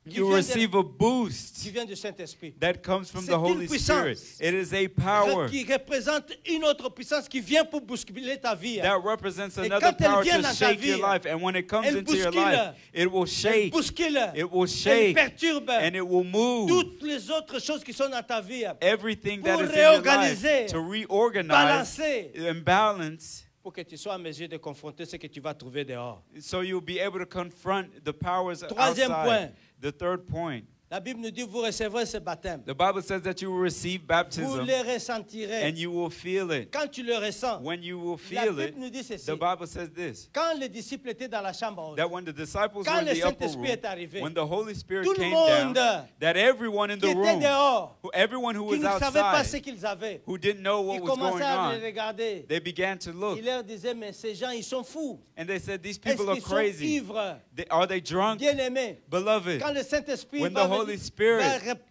qui You vient, receive a boost qui vient du Saint-Esprit. that comes from C'est the une Holy Spirit. puissance It is a power Qui représente une autre puissance qui vient pour bousculer ta vie. that represents Et another quand elle power vient to dans ta shake vie, your life. And when it comes elle into your bouscule. life, it will Elle shake. bouscule. It will Elle shake. perturbe And it will move toutes les autres choses qui sont dans ta vie. everything that Pour is in your life réorganiser, to reorganize balancer, and balance pour que tu sois en mesure de confronter ce que tu vas trouver dehors. so you'll be able to confront the powers Troisième outside. point. The third point. La Bible nous dit, vous recevrez ce baptême. The Bible says that you will receive Vous baptism le ressentirez. and you will feel it. Quand tu le ressens, When you will la feel Bible it, nous dit ceci. the Bible says this, Quand les disciples étaient dans la chambre haute, that when the disciples Quand were in le the upper Saint-Esprit room, est arrivé, when the Holy Spirit tout le came monde down, that everyone in qui the était room, dehors, everyone who qui was ne savait pas ce outside, qu'ils avaient, who didn't know what ils was going commençaient à les on, regarder. they began to look. Ils leur disaient, mais ces gens, ils sont fous. And they said, these Est-ce people are qu'ils sont crazy. ivres? Are they drunk? Bien-aimés, Beloved, quand le Saint-Esprit when va the Holy venir- Spirit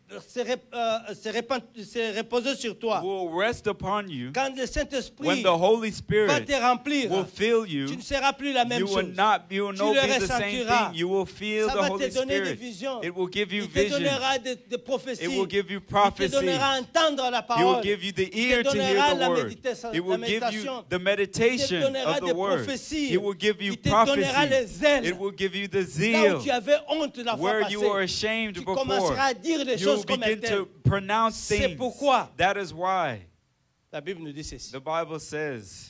va se reposer sur toi, will rest upon you, quand le Saint-Esprit when the Holy va Spirit te remplir, will fill tu ne you, seras plus la même you will chose. you will Tu not le be the same ressentiras. thing. You will feel Ça the va te Holy donner des Spirit. visions. It will give you Il te vision. donnera des prophéties. It will give you Il te prophecy. donnera à entendre la He parole. will give you the Il te ear to donnera hear la the word. méditation. He will la give you méditation. the Il te meditation donnera of des the word. prophéties. He will give you Il te donnera prophecy. les ailes. It will give you the Là zeal. où tu avais honte la fois Where you were passée, ashamed tu before, commenceras à dire les you will choses comme begin elles. to pronounce C'est things. pourquoi That is why la Bible nous dit ceci. the Bible says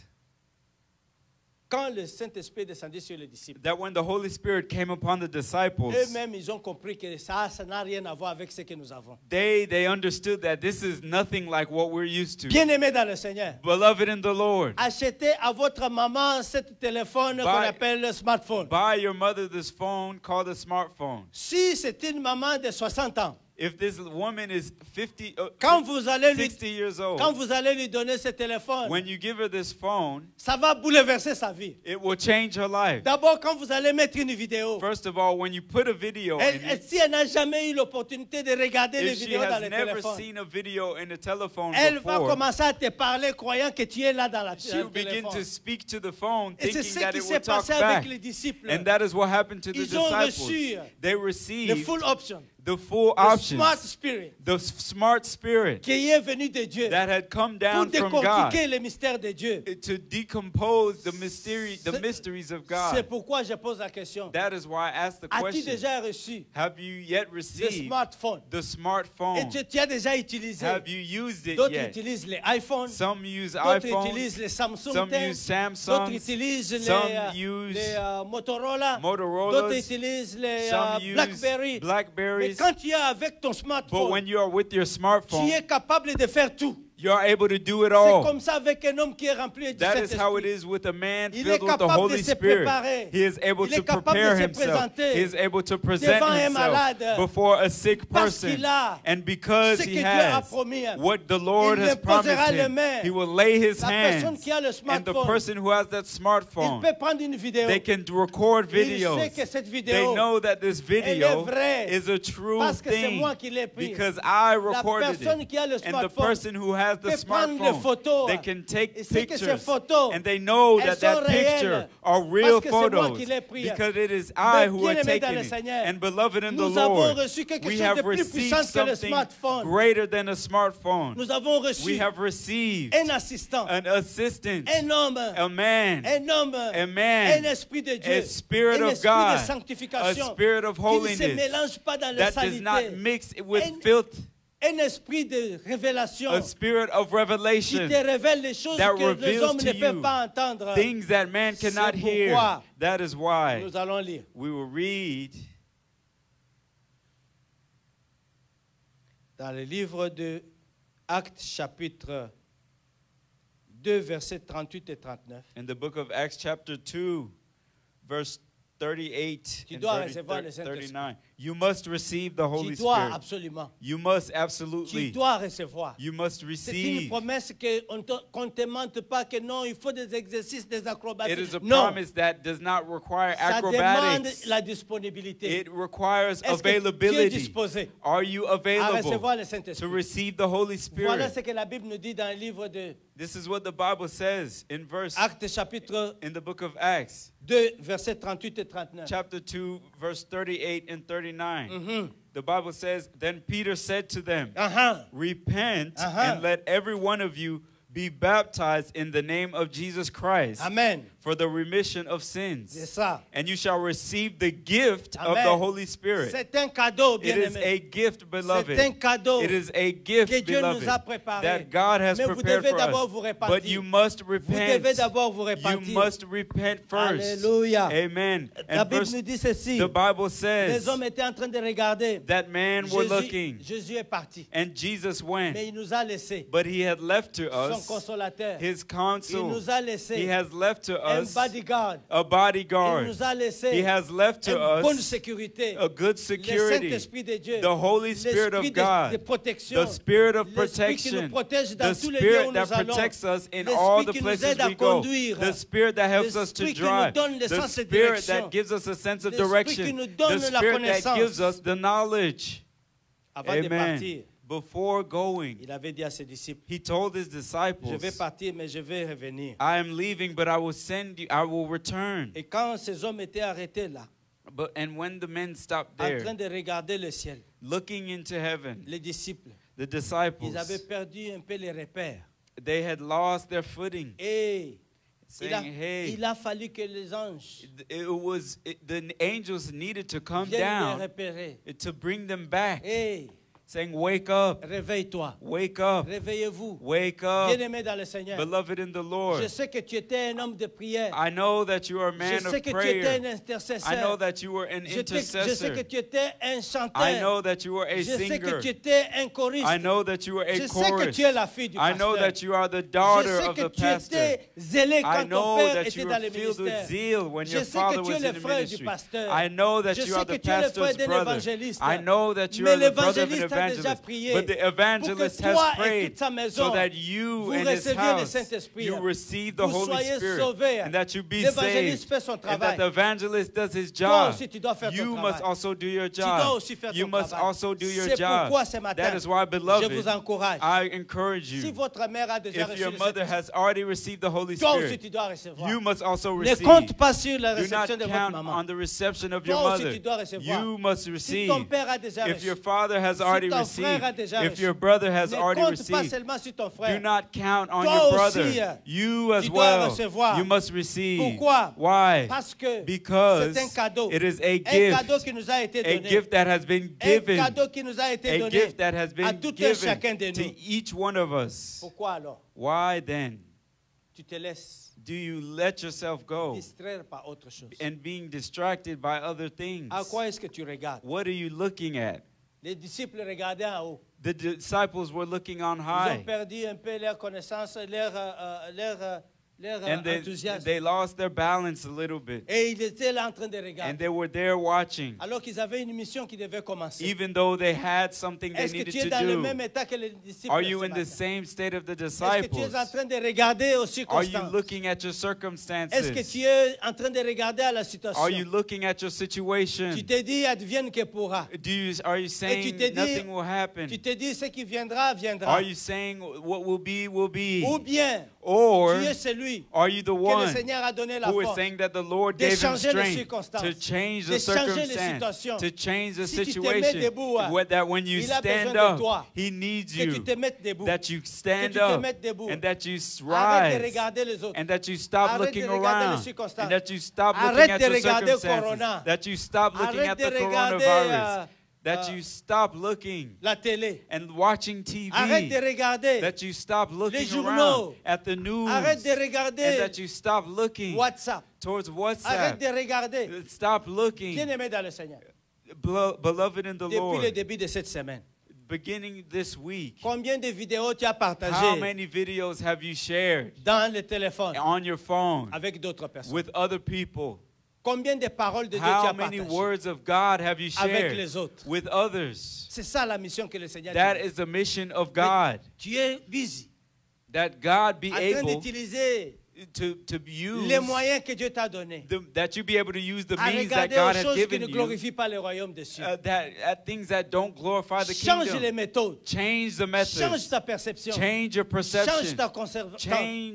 Quand le Saint-Esprit est descendu sur les disciples, that when the Holy Spirit came upon the disciples, eux-mêmes, ils ont compris que ça n'a rien à voir avec ce que nous avons. they understood that this is nothing like what we're used to. Bien-aimés dans le Seigneur, Beloved in the Lord, achetez à votre maman ce téléphone qu'on appelle le smartphone. buy your mother this phone called a smartphone. Si c'est une maman de 60 ans, If this woman is 50, quand vous allez lui, 60 years old, quand vous allez lui donner ce téléphone, when you give her this phone, ça va bouleverser sa vie. it will change her life. D'abord, quand vous allez mettre une vidéo, First of all, when you put a video in it, si elle n'a jamais eu l'opportunité de regarder les if she vidéos dans has le never téléphone, seen a video in a telephone elle va before, commencer à te parler croyant que tu es là dans la she will begin téléphone. to speak to the phone Et c'est thinking ce that qui it s'est will talk passé back. avec les disciples. And that is what happened to the Ils ont disciples. reçu They Le received full option, the full le options, smart spirit the smart spirit qui est venu de Dieu that had come pour down from God décortiquer les mystères de Dieu. to decompose the mysteries of C'est God. pourquoi je pose la question. That is why I asked the As-tu question, déjà reçu have you yet le received smartphone? the Et smartphone? tu as déjà utilisé. Have you used it D'autres yet? utilisent les iPhones. Some use D'autres iPhones, utilisent les Samsung. some Tab, use D'autres Samsungs, utilisent some les, use Motorola. Motorolas, D'autres utilisent les some use BlackBerry. Mais Blackberries. quand tu es avec ton But smartphone, when you are with your tu smartphone, es capable de faire tout. You are able to do it C'est all. comme ça avec un homme qui est rempli du That is how it Saint-Esprit. is with a man Il filled est with the capable Holy de se Spirit. préparer. He is able Il est to capable prepare de se himself. présenter He is able to present devant un himself malade. before a sick Parce person. qu'il a And because ce que he Dieu a has promis. what the Lord Il has imposera promised les him, mains. he will lay his La personne hands. qui a le And the smartphone, person who has that il smartphone, peut prendre une vidéo. they can record Il videos. sait que cette They vidéo, know that this video vraie. is a true Parce que c'est thing moi qui l'ai pris. because I La recorded personne it. qui a le And the smartphone person who has the peut prendre les smartphone, photos. they can take Il sait que ces pictures photos, and they know elles that sont picture réelles. are real Parce que c'est moi photos qui l'ai pris. because it is I Mais who are bien-aimés dans taking le it. Seigneur, And beloved in the nous avons Lord, reçu quelque we chose have de plus received puissant que le something smartphone. greater than a smartphone. Nous avons reçu We have received un assistant, an assistant, un homme, a man, un homme, a man, un esprit de Dieu, a spirit un of esprit God, de a sanctification spirit of qui ne se holiness mélange pas dans la that does saleté, not mix with Un- filth, un esprit de révélation a spirit of qui revelation, te révèle les choses that que les reveals hommes to ne you peuvent pas entendre. things that man cannot C'est hear. pourquoi That is why Nous allons lire. we will read Dans le livre de Actes chapitre 2, versets 38 et 39. in the book of Acts chapter 2, verse 38 Tu and dois recevoir le 39. You must receive the Holy Tu dois Spirit. absolument. You must Tu absolutely. dois recevoir. You must C'est une receive. promesse qu'on ne te mente pas que non, il faut des exercices, des acrobaties. It is a Non, promise that does not require ça demande acrobatics. la disponibilité. It requires Est-ce que tu es availability. disposé Are you à available recevoir le to Saint-Esprit? receive the Holy Voilà Spirit? ce que la Bible nous dit dans le livre de This is what the Bible says in Actes chapitre in the book of Acts, 2, versets 38 et 39. chapter 2, verse 38 and 39. Mhm. The Bible says, Then Peter said to them, Ah, Repent Uh-huh. and let every one of you be baptized in the name of Jesus Christ Amen. for the remission of C'est sins. ça. And you shall receive the gift of Amen. the Holy Spirit. C'est un cadeau, It is bien-aimé. a gift, C'est un beloved. cadeau It is a gift, que Dieu nous beloved, a préparé. that God has Mais vous prepared devez for d'abord us. vous But repentir. you must Vous repent. devez d'abord vous You repentir. must repent first. Alléluia. Amen. La And Bible verse, nous dit ceci. the Bible Les says hommes étaient en train de regarder. that man were looking, Jésus est parti. and Jesus went, Mais il nous a laissé but he had left to son us consolateur. his Il counsel. nous a laissé He has left to un us bodyguard. a Il bodyguard. nous a laissé He has left to une bonne us sécurité. a good Le security, Saint-Esprit de Dieu. the Holy Spirit L'esprit of God, de protection. the Spirit of L'esprit qui nous protection, protège dans the tous les lieux où Spirit nous that allons. protects us in L'esprit all the qui nous places aide à we go, conduire. the Spirit that helps us to L'esprit qui nous drive, donne le the sens de Spirit direction. that gives us a sense of L'esprit qui direction, nous the donne la Spirit that connaissance. gives us the knowledge. Avant de Amen. partir, Before going, il avait dit à ses disciples, he told his je disciples, vais partir, mais je vais revenir. I am leaving, but I will send you, I will return. Et quand ces hommes étaient arrêtés là, And when the men stopped en train there, de regarder le ciel, looking into heaven, les disciples, the disciples, ils avaient perdu un peu les repères. they had lost their footing, Et saying, hey, il a fallu que les anges the angels needed to come viennent les down repérer. to bring them back, Et saying, wake up, réveille-toi, wake up, réveillez-vous. wake up, Bien-aimé dans le Seigneur, beloved in the je Lord. sais que tu étais un homme de prière. I know that you are a Je man sais of que tu étais un prayer. intercesseur. I know that you were an Je sais que intercessor. tu étais un chanteur. I know that you were a Je sais que singer. tu étais un choriste. I know that you were a Je sais que chorus. tu es la fille du I know pasteur. that you are the Je daughter sais of que the tu pastor. étais zélé I quand ton know père that était you dans were le filled with ministère. zeal when Je your sais father que tu es was le in the frère du ministry. pasteur. I know that Je you sais are que the tu es le frère pastor's d'un brother. évangéliste. I know that you Mais are the brother of an l'évangéliste a déjà evangelist. prié But the pour evangelist que toi has et prayed toute sa maison, so that you vous and his receviez le house, Saint-Esprit. you receive the Vous Holy soyez Spirit, sauvés. and that you be L'évangéliste saved, fait son and travail. that the evangelist does his Toi job. aussi, tu dois faire ton You travail. must also do your Tu dois job. aussi faire You ton must travail. also do your C'est job. pourquoi ce matin, That is why, je beloved, vous encourage. I encourage Si you. votre mère a déjà If reçu your le mother Saint-Esprit, has already received the Holy toi aussi, Spirit, tu dois recevoir. you must also Ne receive. compte pas sur la Do not réception de votre count maman. on the reception of your Toi aussi, mother. tu dois recevoir. You must Si receive. ton père a déjà If your reçu, father has si already ton frère a received, déjà if reçu, your brother has ne already compte pas received, seulement sur ton do frère. not count on Toi your aussi, brother. You as tu dois well. recevoir. You must receive. Pourquoi? Why? Parce que Because c'est un cadeau. it is a Un cadeau gift. qui nous a été A donné. gift that has been Un given. cadeau qui nous a été A donné gift that has à been tout un chacun given de to nous. each one of us. Pourquoi alors Why then tu te laisses do you let yourself go distraire par autre chose? and being distracted by other things? À quoi est-ce que tu regardes? What are you looking at? Les disciples regardaient en haut. The disciples were looking on Ils ont high. perdu un peu leur connaissance, leur And enthousiasme. they lost their balance a little bit. Et ils étaient là en train de And regarder. they were there watching. Alors qu'ils avaient une mission qui devait commencer. Even though they had something they Est-ce que needed tu es to dans le do. même état que les disciples Are you ce in the matin? same state of the Est-ce que tu es disciples? en train de regarder aux Are you circonstances? looking at your Est-ce que circumstances? tu es en train de regarder à la Are you situation? looking at your situation? Tu te dis, advienne que pourra. Are you saying te dis- nothing will happen? Tu te dis, ce qui viendra, viendra. Are you saying what will be, will be? Ou bien, Or tu es celui are you the que le one Seigneur a donné la who is force saying that the Lord gave him d'échanger les strength circonstances, to change the de changer les circumstance, situations. to change the Si tu te situation? mets debout, That when you il a besoin stand de up, toi. He needs que tu you. te mettes debout. That you stand tu te up mettes debout. and that you Arrête de rise regarder les autres. and that you stop Arrête looking de regarder les around circonstances. and that you stop Arrête looking at de your regarder circumstances, Corona. that you stop looking Arrête at de the regarder, coronavirus, that you stop looking la télé. and watching TV, Arrête de regarder that you stop looking journaux. around at the news, Arrête de and regarder that you stop looking WhatsApp. towards Arrête de WhatsApp. regarder. Stop looking. Bien-aimé dans le Seigneur. Beloved in the Depuis le Lord, début de cette semaine, beginning this week, combien de vidéos tu as how partagées many videos have you shared dans le téléphone on your phone avec d'autres personnes? with other people? Combien de paroles de Dieu tu How as many partagées words of God have you avec shared les autres? with others? C'est ça la mission que le Seigneur That te donne. is the mission of God. Tu es busy, That God be en train able d'utiliser to use, les moyens que Dieu t'a donnés that you be able to use the à means that regarder God aux has choses qui given ne you, glorifient pas le royaume des cieux. at things that don't glorify the Change les kingdom. méthodes. Change the Change methods. ta perception. Change your Change perception.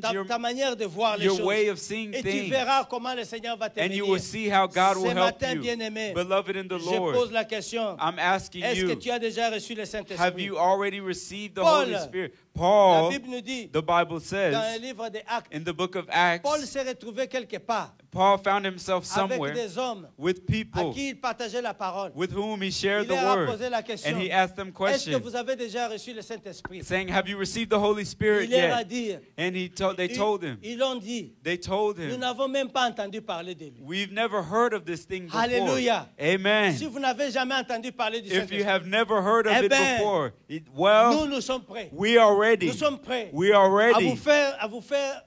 ta, Change ta manière de voir les your choses. way of seeing Et tu things. verras comment le Seigneur va te And you will bénir. see how God will Ce help matin, you. bien-aimé, Beloved in the je pose Lord, la question. I'm asking Est-ce que you, tu as déjà reçu le have Saint-Esprit? you already received the Paul, Holy Spirit? La Paul, Bible nous dit, the Bible dans le says, livre des Actes, in the book of Paul Acts, s'est retrouvé quelque part Paul found himself avec somewhere des hommes with à people qui il partageait la parole. with whom he shared Il the leur a word. posé la question. And he asked them Est-ce que questions, vous avez déjà reçu le Saint-Esprit? saying, have you received the Holy Spirit Il leur a yet? dit, And they told him, ils l'ont dit, they told nous him, n'avons même pas entendu parler de lui. we've never heard of this thing before. Hallelujah. Amen. Si vous n'avez jamais entendu parler du If you Saint-Esprit, have never heard of Eh it ben, before, nous sommes prêts. we are ready. Nous sommes prêts We are à ready vous faire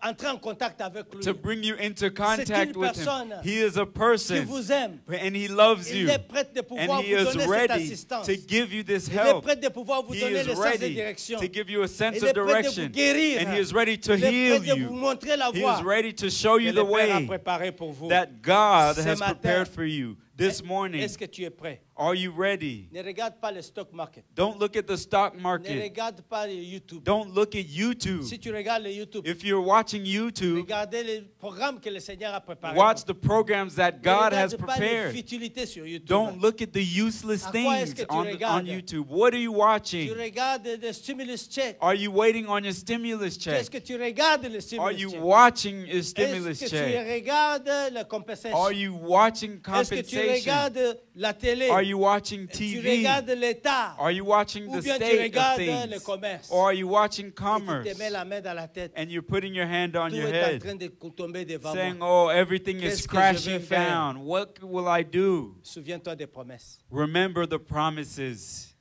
entrer en contact avec lui. to bring you into C'est contact une with him. personne He is a qui person vous aime. and he loves Il you. est prêt de pouvoir And he vous is donner cette ready assistance. to give you this Il est help. prêt de pouvoir vous He donner is le sens de ready direction. to give you a sense Il of est prêt de vous direction. guérir. And he is ready to Il est heal prêt de vous you. montrer la He voie is ready to show que you le the Père a way préparée pour vous. that God Ce has matin, prepared for you. This morning, Est-ce que tu es prêt? are you ready? Ne regarde pas le stock market. Don't look at the stock Ne market. regarde pas le YouTube. Don't look at YouTube. Si tu regardes le YouTube, If you're watching YouTube, regardez les programmes que le Seigneur a préparés. watch the programs that Ne God regarde has pas les prepared. futilités sur YouTube. Don't look at the useless À quoi est-ce things que tu on regardes? YouTube. What are you Tu watching? regardes le stimulus check. Are you waiting on your stimulus check? Est-ce que tu regardes le Are stimulus you check? watching a Est-ce stimulus que tu check? regardes la compensation? Are you watching Est-ce que tu compensation? regardes la télé? Are you watching Tu TV? regardes l'État? Are you watching Ou the bien tu state of regardes le things? commerce? Or are you watching Et tu commerce? te mets la main dans la tête. And you're putting your hand on Tout your est en head, train de tomber devant saying, moi. oh, everything Qu'est-ce is que je vais crashing faire? down. What will I do? Souviens-toi des promesses. Remember the promises.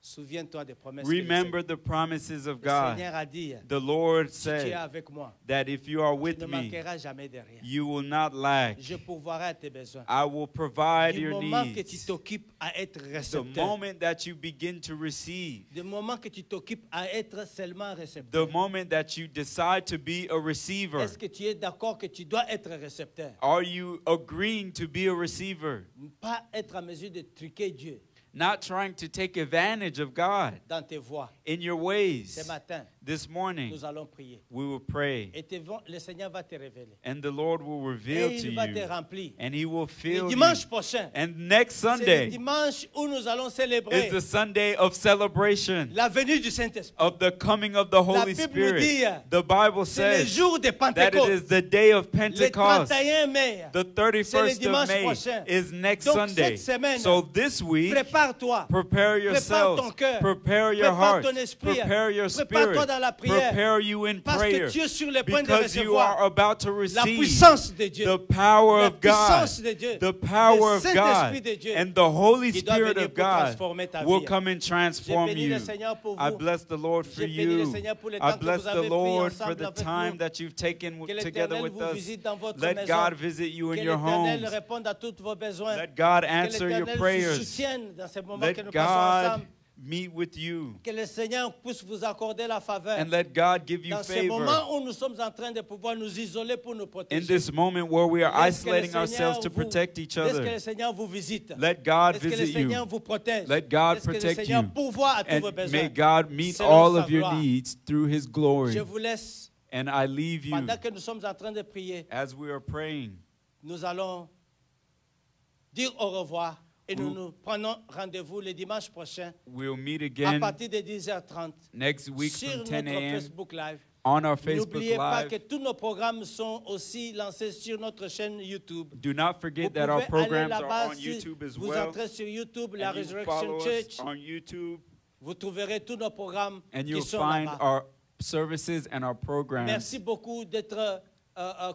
Souviens-toi des promesses. Remember the promises of Le God. Seigneur a dit, The Lord si tu es said avec moi, that if you are tu with ne me, manqueras jamais de rien. you will not lack. Je pourvoirai à tes besoins. I will provide Du your moment que tu needs. t'occupes à être The récepteur, moment that you begin to receive, du moment que tu t'occupes à être seulement the récepteur, moment that you decide to be a receiver, est-ce que tu es d'accord que tu dois être récepteur? are you agreeing to be a receiver? Pas être en mesure de truquer Dieu Not trying to take advantage of God dans tes voies. in your Ce ways. matin, This morning, nous allons prier. we will pray, Et le Seigneur va te révéler. and the Lord will reveal Et to il va te you, remplir. and He will Le fill you. dimanche prochain, And next c'est le Sunday dimanche où nous allons is célébrer the Sunday of celebration la venue du Saint-Esprit. of the coming of the Holy Bible nous dit, Spirit. The Bible C'est le says jour de that it Pentecôte. is the day of Le Pentecost. 31 mai. The C'est le 31st of dimanche May prochain. is next Donc, Sunday. cette semaine, So this week, Prépare-toi. prepare Prépare ton yourselves, cœur. prepare your Prépare hearts, ton ton esprit. Prepare your Prépare-toi spirit. dans la prière. Prepare you in Parce prayer. que tu es sur le point de Because you are recevoir about to la receive puissance de Dieu. the power La of God, puissance de Dieu. the power Le of Saint-Esprit God, de Dieu and the Holy qui doit Spirit venir of pour God transformer ta will vie. come and transform J'ai béni le you. Seigneur pour I vous. bless the Lord for J'ai béni le you. Seigneur pour le I temps que bless vous the avez pris Lord for ensemble the avec time nous. that you've taken Que together l'Éternel with vous us. visite dans votre Let maison. God visit you in Que your l'Éternel homes. réponde à tous vos besoins. Let God Que answer your l'Éternel vous prayers. soutienne dans ces moments que Let nous passons God ensemble. meet with you. Que le Seigneur puisse vous accorder la faveur. And let God give you Dans ces favor. moments où nous sommes en train de pouvoir nous isoler pour nous In protéger. this moment where we are Laisse que le isolating ourselves to Seigneur protect each Laisse que other, le Seigneur vous visite. let God Laisse que le visit Seigneur you. vous protège. Let God Laisse que le protect Seigneur you. pourvoie à tous vos And besoins. may God meet Selon all sa of your gloire. needs through His glory. Je vous laisse, And I leave you pendant que nous sommes en train de prier, as we are praying. nous allons dire au revoir et nous nous prenons rendez-vous le dimanche prochain We'll meet à again partir de 10h30 next week sur from 10 notre a.m. Facebook Live. on our Facebook N'oubliez pas Live. que tous nos programmes sont aussi lancés sur notre chaîne YouTube. Do not Vous forget pouvez that our aller programs là-bas are on si YouTube as vous well. entrez sur YouTube, la And you Resurrection follow us Church. on YouTube, Vous trouverez tous nos programmes and qui you'll sont find là-bas. our services and our programs. Merci beaucoup d'être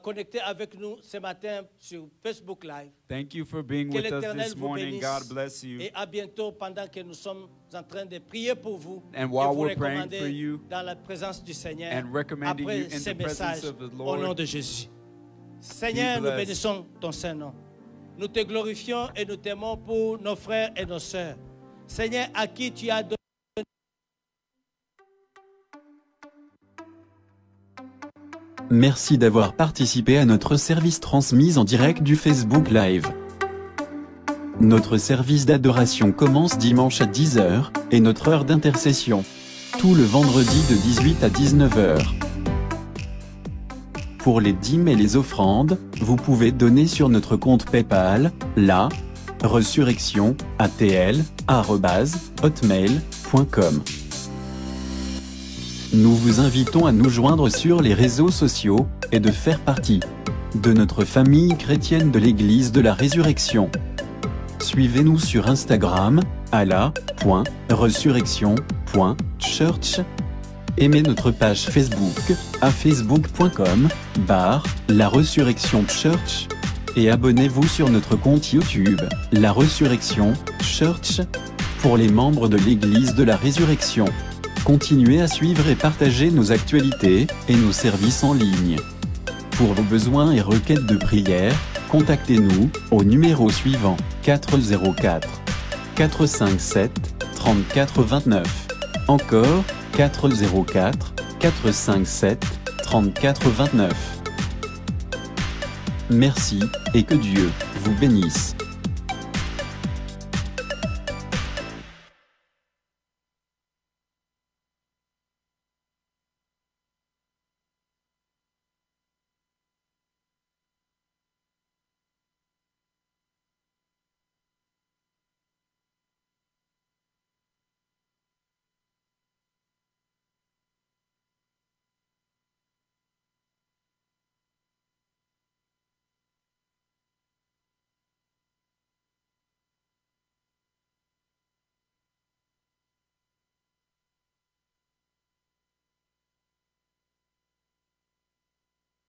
connectés avec nous ce matin sur Facebook Live. Thank you for being Que with us l'Éternel this vous morning. bénisse. God bless you. Et à bientôt pendant que nous sommes en train de prier pour vous And et while vous we're praying recommander for you dans la présence du Seigneur and recommending après you in ces the presence messages of the au nom Lord. de Jésus. Seigneur, nous blessed. bénissons ton Saint-Nom. Nous te glorifions et nous t'aimons pour nos frères et nos sœurs. Seigneur, à qui tu as donné Merci d'avoir participé à notre service transmis en direct du Facebook Live. Notre service d'adoration commence dimanche à 10h, et notre heure d'intercession, tout le vendredi de 18 à 19h. Pour les dîmes et les offrandes, vous pouvez donner sur notre compte PayPal, la resurrection@hotmail.com. Nous vous invitons à nous joindre sur les réseaux sociaux, et de faire partie de notre famille chrétienne de l'Église de la Résurrection. Suivez-nous sur Instagram, à la.resurrection.church. Aimez notre page Facebook, à facebook.com/La Resurrection Church. Et abonnez-vous sur notre compte YouTube, La Resurrection Church, pour les membres de l'Église de la Résurrection. Continuez à suivre et partager nos actualités et nos services en ligne. Pour vos besoins et requêtes de prière, contactez-nous au numéro suivant 404 457 3429. Encore 404 457 3429. Merci et que Dieu vous bénisse.